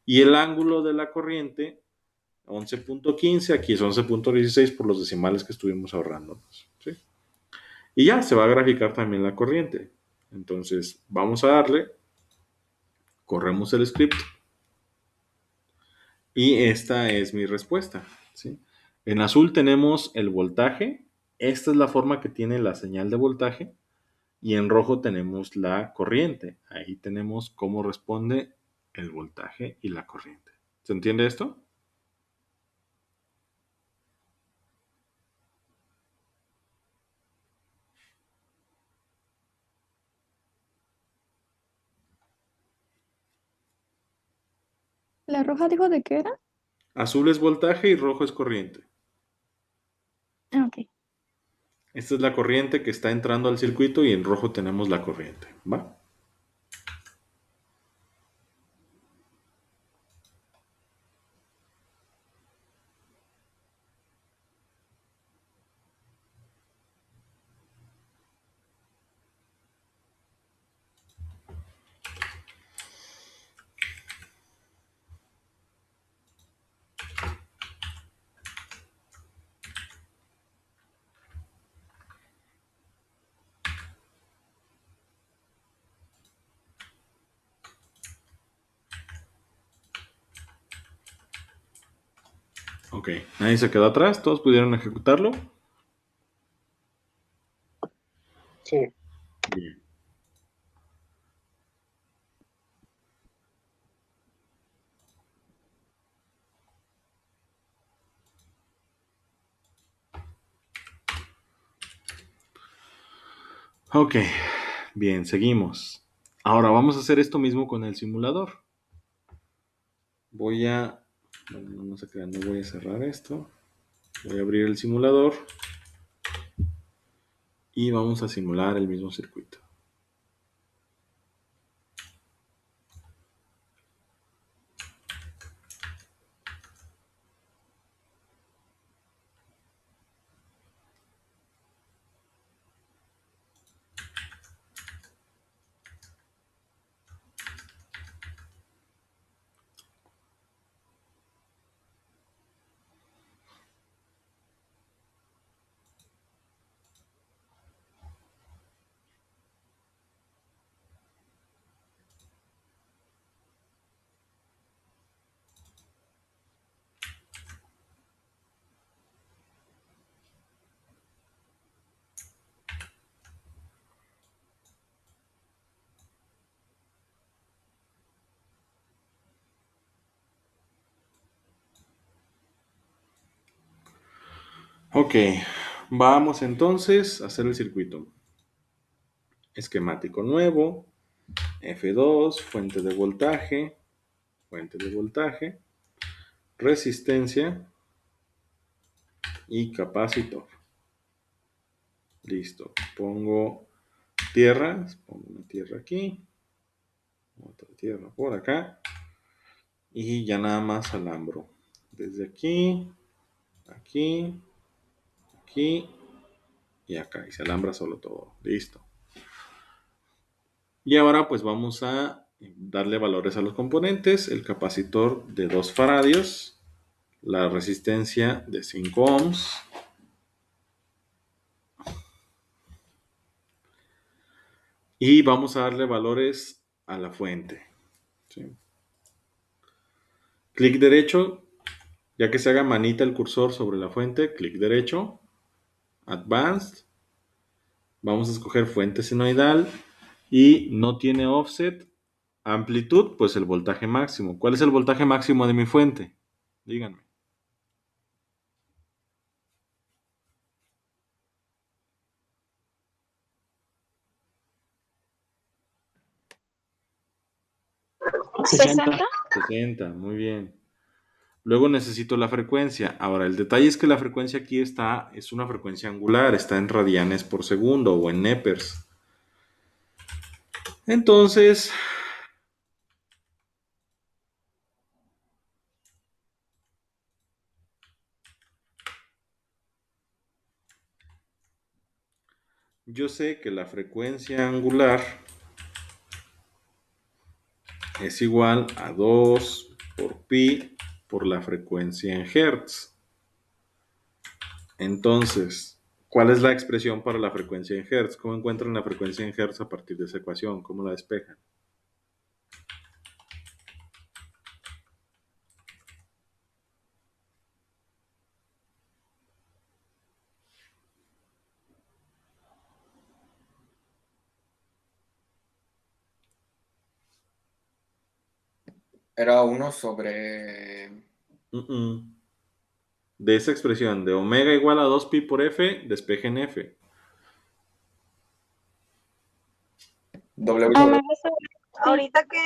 Y el ángulo de la corriente, 11.15, aquí es 11.16 por los decimales que estuvimos ahorrándonos. ¿Sí? Y ya se va a graficar también la corriente. Entonces vamos a darle, corremos el script y esta es mi respuesta. ¿Sí? En azul tenemos el voltaje. Esta es la forma que tiene la señal de voltaje. Y en rojo tenemos la corriente. Ahí tenemos cómo responde el voltaje y la corriente. ¿Se entiende esto? ¿La roja dijo de qué era? Azul es voltaje y rojo es corriente. Ah, ok. Esta es la corriente que está entrando al circuito y en rojo tenemos la corriente. ¿Va? Ok, nadie se quedó atrás, todos pudieron ejecutarlo. Sí. Bien. Ok, bien, seguimos. Ahora vamos a hacer esto mismo con el simulador. Bueno, no se crean, no voy a cerrar esto. Voy a abrir el simulador y vamos a simular el mismo circuito. Ok, vamos entonces a hacer el circuito. Esquemático nuevo, F2, fuente de voltaje, resistencia y capacitor. Listo, pongo tierras, pongo una tierra aquí, otra tierra por acá y ya nada más alambro. Desde aquí, aquí, aquí y acá. Y se alambra solo todo. Listo. Y ahora pues vamos a darle valores a los componentes. El capacitor de 2 faradios. La resistencia de 5 ohms. Y vamos a darle valores a la fuente. ¿Sí? Clic derecho. Ya que se haga manita el cursor sobre la fuente. Clic derecho. Advanced. Vamos a escoger fuente senoidal. Y no tiene offset. Amplitud, pues el voltaje máximo. ¿Cuál es el voltaje máximo de mi fuente? Díganme. ¿60? 60, muy bien. Luego necesito la frecuencia. Ahora, el detalle es que la frecuencia aquí es una frecuencia angular, está en radianes por segundo o en nepers. Entonces, yo sé que la frecuencia angular es igual a 2 por pi por la frecuencia en hertz. Entonces, ¿cuál es la expresión para la frecuencia en hertz? ¿Cómo encuentran la frecuencia en hertz a partir de esa ecuación? ¿Cómo la despejan? Era 1 sobre... De esa expresión, de omega igual a 2pi por f, despejen f. W sobre... Ahorita que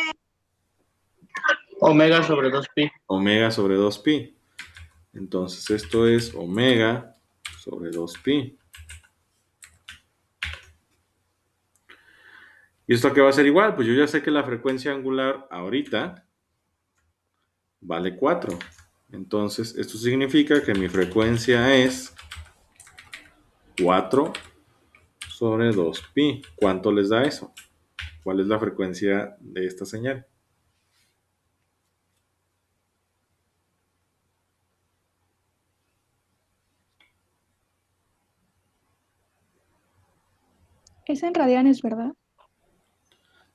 Omega sobre 2pi. Omega sobre 2pi. Entonces esto es omega sobre 2pi. ¿Y esto qué va a ser igual? Pues yo ya sé que la frecuencia angular ahorita vale 4. Entonces esto significa que mi frecuencia es 4 sobre 2pi. ¿Cuánto les da eso? ¿Cuál es la frecuencia de esta señal? Es en radianes, ¿verdad?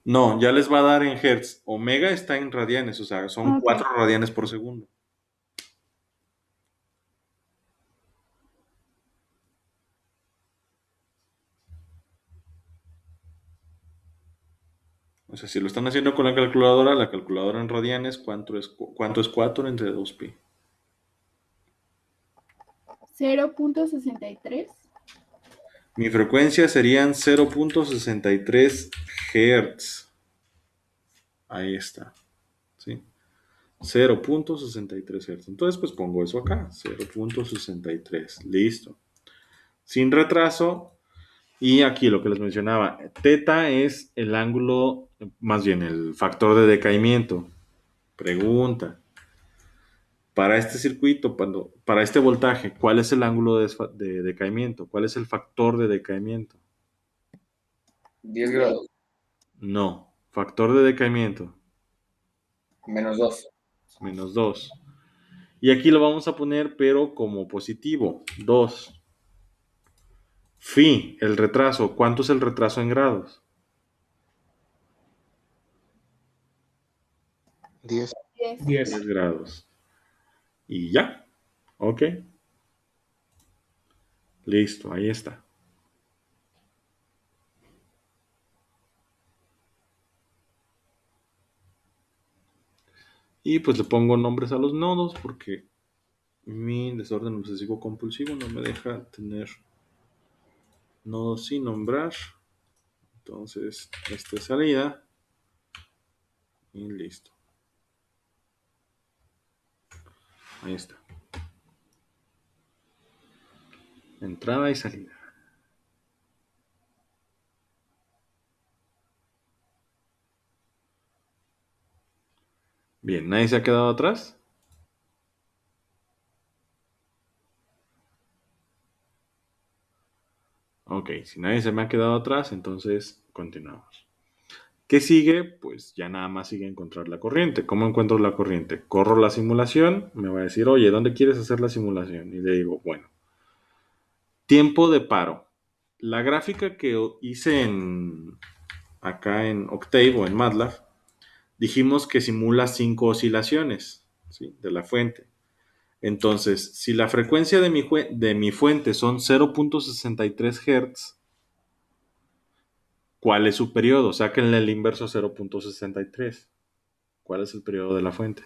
No, ya les va a dar en hertz. Omega está en radianes, o sea, son Ok. 4 radianes por segundo. O sea, si lo están haciendo con la calculadora en radianes, ¿cuánto es 4 entre 2pi? 0.63. Mi frecuencia serían 0.63 Hz. Ahí está. ¿Sí? 0.63 Hz. Entonces, pues pongo eso acá. 0.63. Listo. Sin retraso. Y aquí lo que les mencionaba. Teta es el ángulo, más bien el factor de decaimiento. Pregunta. Para este circuito, para este voltaje, ¿cuál es el ángulo de decaimiento? ¿Cuál es el factor de decaimiento? 10 grados. No, factor de decaimiento, Menos 2. menos 2. Y aquí lo vamos a poner, pero como positivo, 2. Phi, el retraso. ¿Cuánto es el retraso en grados? 10. 10. 10. 10 grados. Y ya. Ok. Listo, ahí está. Y pues le pongo nombres a los nodos porque mi desorden obsesivo compulsivo no me deja tener nodos sin nombrar. Entonces, esta es salida. Y listo. Ahí está. Entrada y salida. Bien, ¿nadie se ha quedado atrás? Ok, si nadie se me ha quedado atrás, entonces continuamos. ¿Qué sigue? Pues ya nada más sigue encontrar la corriente. ¿Cómo encuentro la corriente? Corro la simulación, me va a decir, oye, ¿dónde quieres hacer la simulación? Y le digo, bueno, tiempo de paro. La gráfica que hice acá en Octave o en MATLAB, dijimos que simula 5 oscilaciones, ¿sí?, de la fuente. Entonces, si la frecuencia de mi fuente son 0.63 Hz, ¿cuál es su periodo? Sáquenle el inverso a 0.63. ¿Cuál es el periodo de la fuente?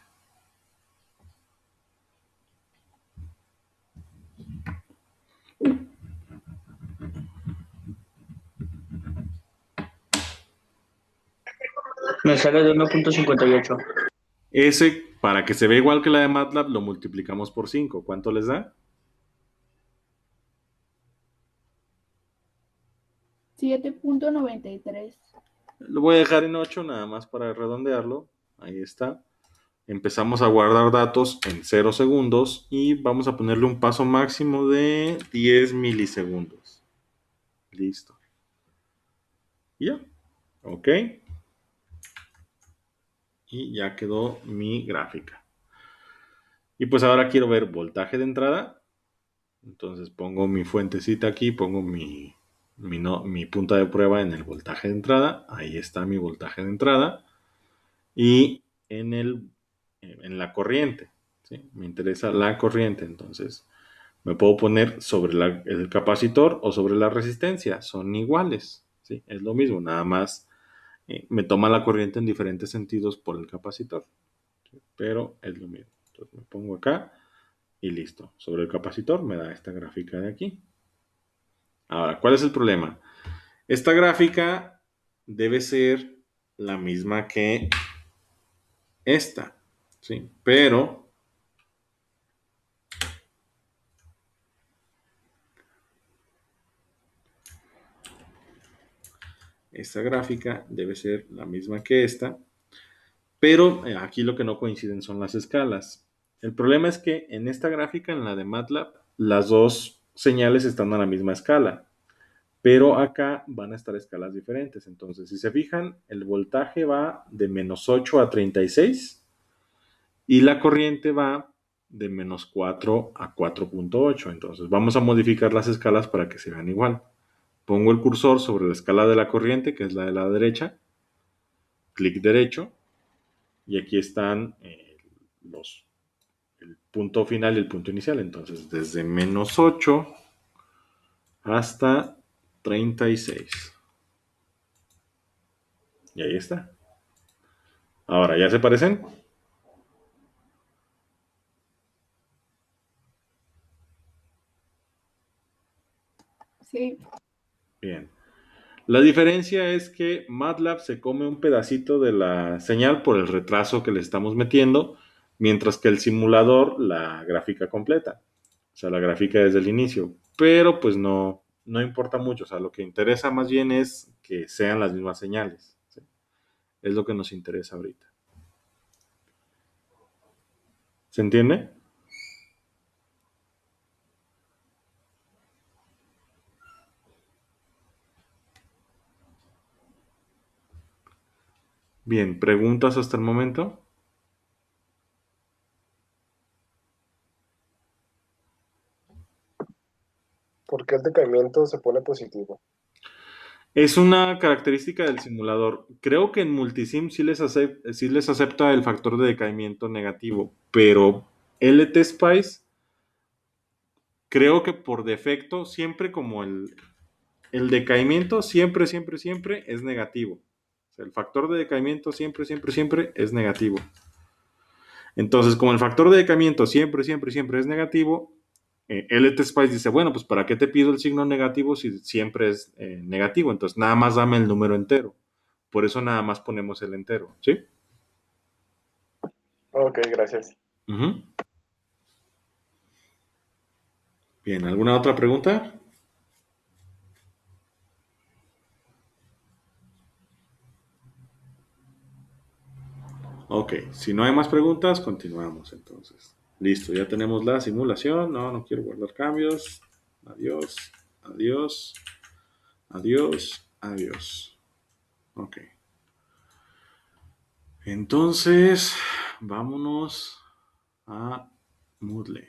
Me sale de 1.58. Ese, para que se vea igual que la de MATLAB, lo multiplicamos por 5. ¿Cuánto les da? 7.93. Lo voy a dejar en 8 nada más para redondearlo. Ahí está. Empezamos a guardar datos en 0 segundos y vamos a ponerle un paso máximo de 10 milisegundos. Listo. Y ya. Ok. Y ya quedó mi gráfica. Y pues ahora quiero ver voltaje de entrada. Entonces pongo mi fuentecita aquí, pongo mi punta de prueba en el voltaje de entrada. Ahí está mi voltaje de entrada. Y en la corriente, ¿sí? Me interesa la corriente. Entonces me puedo poner sobre el capacitor o sobre la resistencia. Son iguales, ¿sí? Es lo mismo, nada más me toma la corriente en diferentes sentidos por el capacitor, ¿sí? Pero es lo mismo. Entonces me pongo acá y listo. Sobre el capacitor me da esta gráfica de aquí. Ahora, ¿cuál es el problema? Esta gráfica debe ser la misma que esta, ¿sí? Pero esta gráfica debe ser la misma que esta, pero aquí lo que no coinciden son las escalas. El problema es que en esta gráfica, en la de MATLAB, las dos señales están a la misma escala, pero acá van a estar escalas diferentes. Entonces, si se fijan, el voltaje va de -8 a 36 y la corriente va de -4 a 4.8. Entonces, vamos a modificar las escalas para que se vean igual. Pongo el cursor sobre la escala de la corriente, que es la de la derecha, clic derecho, y aquí están el punto final y el punto inicial. Entonces, desde -8 hasta 36. Y ahí está. Ahora, ¿ya se parecen? Sí. Bien. La diferencia es que MATLAB se come un pedacito de la señal por el retraso que le estamos metiendo, mientras que el simulador la gráfica completa. O sea, la gráfica desde el inicio. Pero pues no importa mucho. O sea, lo que interesa más bien es que sean las mismas señales, ¿sí? Es lo que nos interesa ahorita. ¿Se entiende? Bien, ¿preguntas hasta el momento? ¿Por qué el decaimiento se pone positivo? Es una característica del simulador. Creo que en Multisim sí les acepta el factor de decaimiento negativo, pero LT Spice creo que por defecto siempre como el decaimiento siempre es negativo. O sea, el factor de decaimiento siempre es negativo. Entonces, como el factor de decayamiento siempre es negativo, LTSpice dice, bueno, pues ¿para qué te pido el signo negativo si siempre es negativo? Entonces, nada más dame el número entero. Por eso nada más ponemos el entero, ¿sí? Ok, gracias. Ujú. Bien, ¿alguna otra pregunta? Ok, si no hay más preguntas, continuamos entonces. Listo, ya tenemos la simulación. No quiero guardar cambios. Adiós, adiós, adiós, adiós. Ok. Entonces, vámonos a Moodle.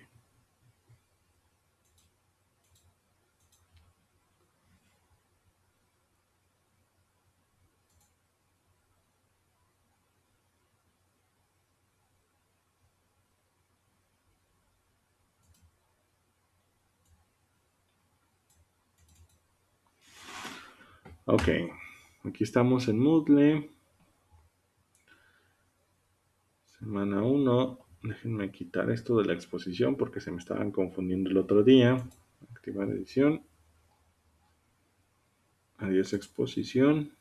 Ok, aquí estamos en Moodle. Semana 1. Déjenme quitar esto de la exposición porque se me estaban confundiendo el otro día. Activar edición. Adiós exposición.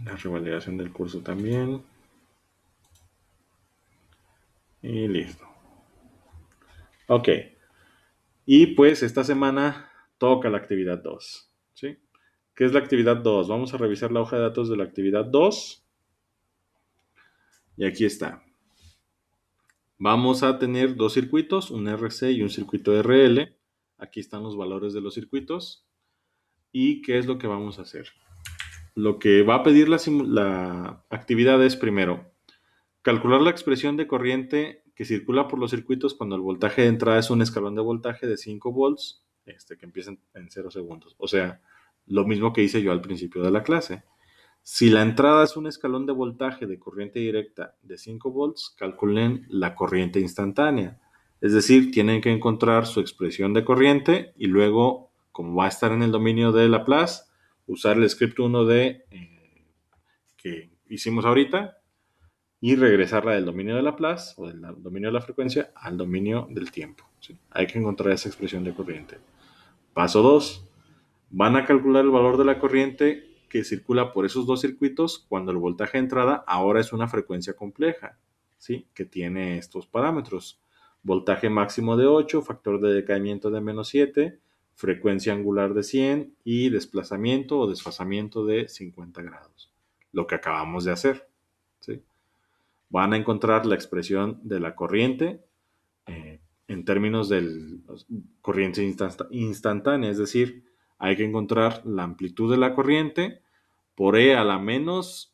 La revalidación del curso también. Y listo. Ok. Y pues esta semana toca la actividad 2. ¿Sí? ¿Qué es la actividad 2? Vamos a revisar la hoja de datos de la actividad 2. Y aquí está. Vamos a tener dos circuitos, un RC y un circuito RL. Aquí están los valores de los circuitos. ¿Y qué es lo que vamos a hacer? Lo que va a pedir la actividad es, primero, calcular la expresión de corriente que circula por los circuitos cuando el voltaje de entrada es un escalón de voltaje de 5 volts, que empieza en 0 segundos. O sea, lo mismo que hice yo al principio de la clase. Si la entrada es un escalón de voltaje de corriente directa de 5 volts, calculen la corriente instantánea. Es decir, tienen que encontrar su expresión de corriente y luego, como va a estar en el dominio de Laplace, usar el script 1 que hicimos ahorita y regresarla del dominio de Laplace o del dominio de la frecuencia al dominio del tiempo. ¿Sí? Hay que encontrar esa expresión de corriente. Paso 2. Van a calcular el valor de la corriente que circula por esos dos circuitos cuando el voltaje de entrada ahora es una frecuencia compleja, ¿sí? Que tiene estos parámetros. Voltaje máximo de 8, factor de decaimiento de menos 7, frecuencia angular de 100 y desplazamiento o desfasamiento de 50 grados. Lo que acabamos de hacer, ¿sí? Van a encontrar la expresión de la corriente en términos de corriente instantánea, es decir, hay que encontrar la amplitud de la corriente por E a la menos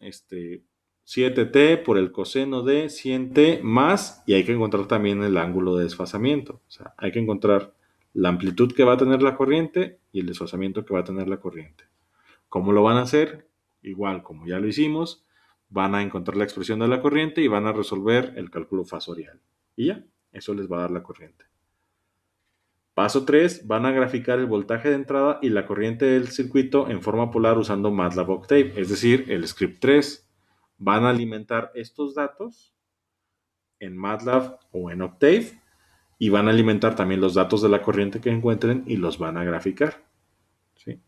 7t por el coseno de 100t más, y hay que encontrar también el ángulo de desfasamiento. O sea, hay que encontrar la amplitud que va a tener la corriente y el desfasamiento que va a tener la corriente. ¿Cómo lo van a hacer? Igual, como ya lo hicimos, van a encontrar la expresión de la corriente y van a resolver el cálculo fasorial. Y ya, eso les va a dar la corriente. Paso 3, van a graficar el voltaje de entrada y la corriente del circuito en forma polar usando MATLAB Octave, es decir, el script 3. Van a alimentar estos datos en MATLAB o en Octave y van a alimentar también los datos de la corriente que encuentren y los van a graficar. ¿Sí?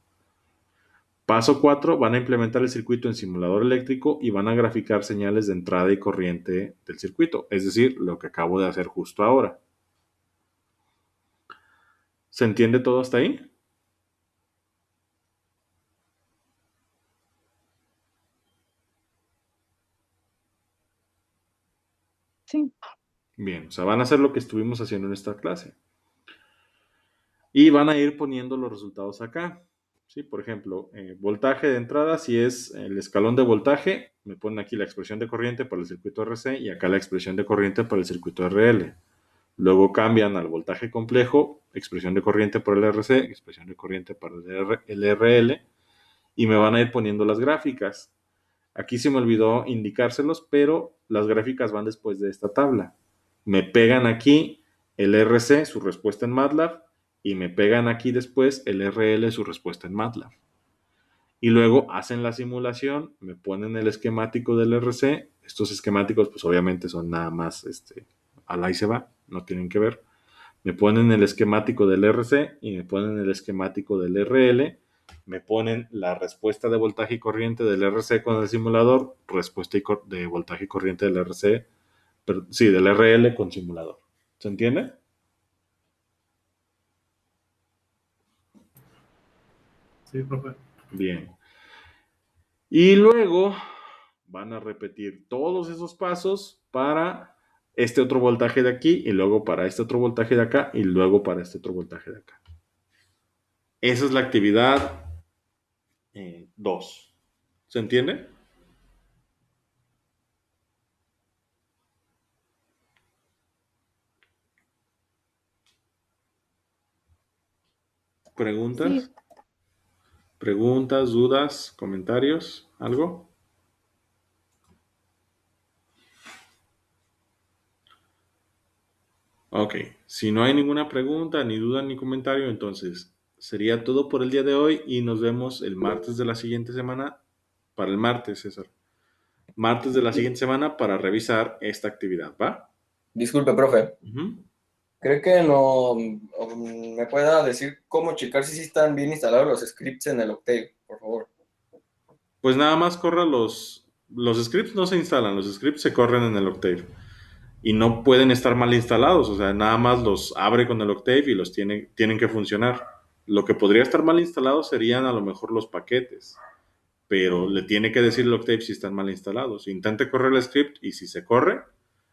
Paso 4, van a implementar el circuito en simulador eléctrico y van a graficar señales de entrada y corriente del circuito, es decir, lo que acabo de hacer justo ahora. ¿Se entiende todo hasta ahí? Sí. Bien, o sea, van a hacer lo que estuvimos haciendo en esta clase. Y van a ir poniendo los resultados acá. ¿Sí? Por ejemplo, voltaje de entrada, si es el escalón de voltaje, me ponen aquí la expresión de corriente para el circuito RC y acá la expresión de corriente para el circuito RL. Luego cambian al voltaje complejo, expresión de corriente para el RC, expresión de corriente para el RL, y me van a ir poniendo las gráficas. Aquí se me olvidó indicárselos, pero las gráficas van después de esta tabla. Me pegan aquí el RC, su respuesta en MATLAB, y me pegan aquí después el RL, su respuesta en MATLAB. y luego hacen la simulación, me ponen el esquemático del RC. Estos esquemáticos pues obviamente son nada más al ahí se va, no tienen que ver. Me ponen el esquemático del RC y me ponen el esquemático del RL, me ponen la respuesta de voltaje y corriente del RC con el simulador, respuesta de voltaje y corriente del RC, sí, del RL con simulador. ¿Se entiende? Sí, profe. Bien. Y luego van a repetir todos esos pasos para este otro voltaje de aquí y luego para este otro voltaje de acá y luego para este otro voltaje de acá. Esa es la actividad 2. ¿Se entiende? ¿Preguntas? Sí. ¿Preguntas, dudas, comentarios? ¿Algo? Ok, si no hay ninguna pregunta, ni duda, ni comentario, entonces sería todo por el día de hoy y nos vemos el martes de la siguiente semana, para el martes, César. Martes de la siguiente semana para revisar esta actividad, ¿va? Disculpe, profe. Ujú. ¿Cree que no me pueda decir cómo checar si sí están bien instalados los scripts en el Octave, por favor? Pues nada más corra los scripts no se instalan, los scripts se corren en el Octave y no pueden estar mal instalados, o sea, nada más los abre con el Octave y los tienen que funcionar. Lo que podría estar mal instalado serían a lo mejor los paquetes, pero le tiene que decir el Octave si están mal instalados. Intente correr el script y si se corre,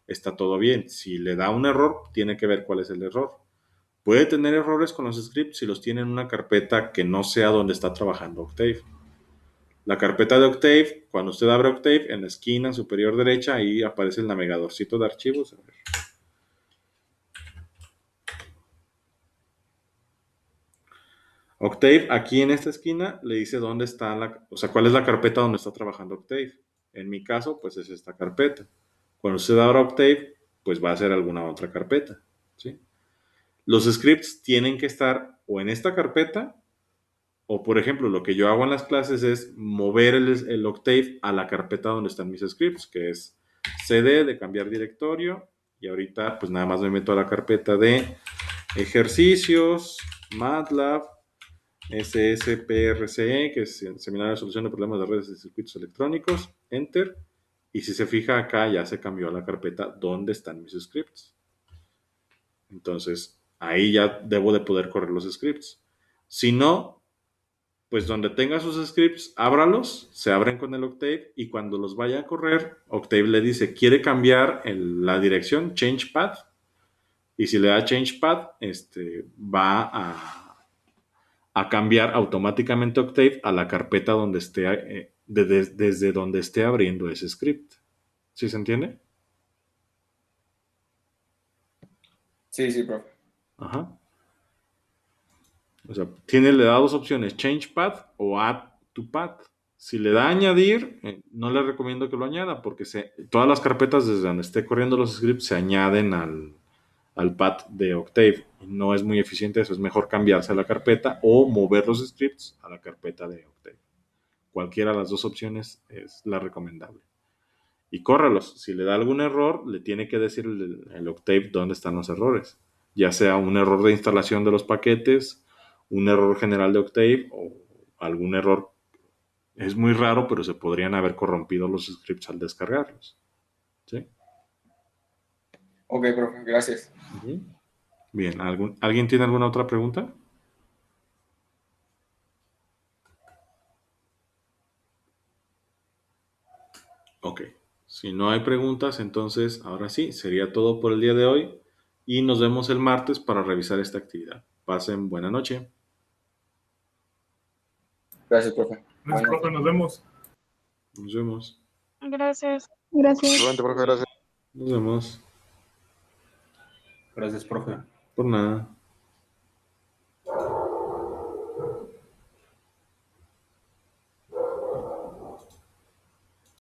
está todo bien. Si le da un error, tiene que ver cuál es el error. Puede tener errores con los scripts si los tiene en una carpeta que no sea donde está trabajando Octave. La carpeta de Octave, cuando usted abre Octave, en la esquina superior derecha, ahí aparece el navegadorcito de archivos. A ver. Octave, aquí en esta esquina, le dice dónde está cuál es la carpeta donde está trabajando Octave. En mi caso, pues es esta carpeta. Cuando usted abra Octave, pues va a ser alguna otra carpeta, ¿sí? Los scripts tienen que estar o en esta carpeta, o por ejemplo, lo que yo hago en las clases es mover el Octave a la carpeta donde están mis scripts, que es CD de cambiar directorio, y ahorita pues nada más me meto a la carpeta de ejercicios, MATLAB, SSPRCE, que es Seminario de Solución de Problemas de Redes y Circuitos Electrónicos, Enter, y si se fija acá ya se cambió a la carpeta donde están mis scripts. Entonces, ahí ya debo de poder correr los scripts. Si no, pues donde tenga sus scripts, ábralos, se abren con el Octave y cuando los vaya a correr, Octave le dice, ¿quiere cambiar la dirección? Change path. Y si le da change path, va a cambiar automáticamente Octave a la carpeta donde esté, desde donde esté abriendo ese script. ¿Sí se entiende? Sí, profe. Ajá. O sea, le da dos opciones, change path o add to path. Si le da añadir, no le recomiendo que lo añada porque todas las carpetas desde donde esté corriendo los scripts se añaden al path de Octave. No es muy eficiente eso, es mejor cambiarse a la carpeta o mover los scripts a la carpeta de Octave. Cualquiera de las dos opciones es la recomendable. Y córralos. Si le da algún error, le tiene que decir el Octave dónde están los errores. Ya sea un error de instalación de los paquetes, un error general de Octave o algún error. Es muy raro, pero se podrían haber corrompido los scripts al descargarlos. ¿Sí? Ok, profe, gracias. Bien, ¿alguien tiene alguna otra pregunta? Ok, si no hay preguntas, entonces ahora sí, sería todo por el día de hoy y nos vemos el martes para revisar esta actividad. Pasen buena noche. Gracias, profe. Gracias, profe, nos vemos. Nos vemos. Gracias. Gracias. Igualmente, profe, gracias. Nos vemos. Gracias, profe. Por nada.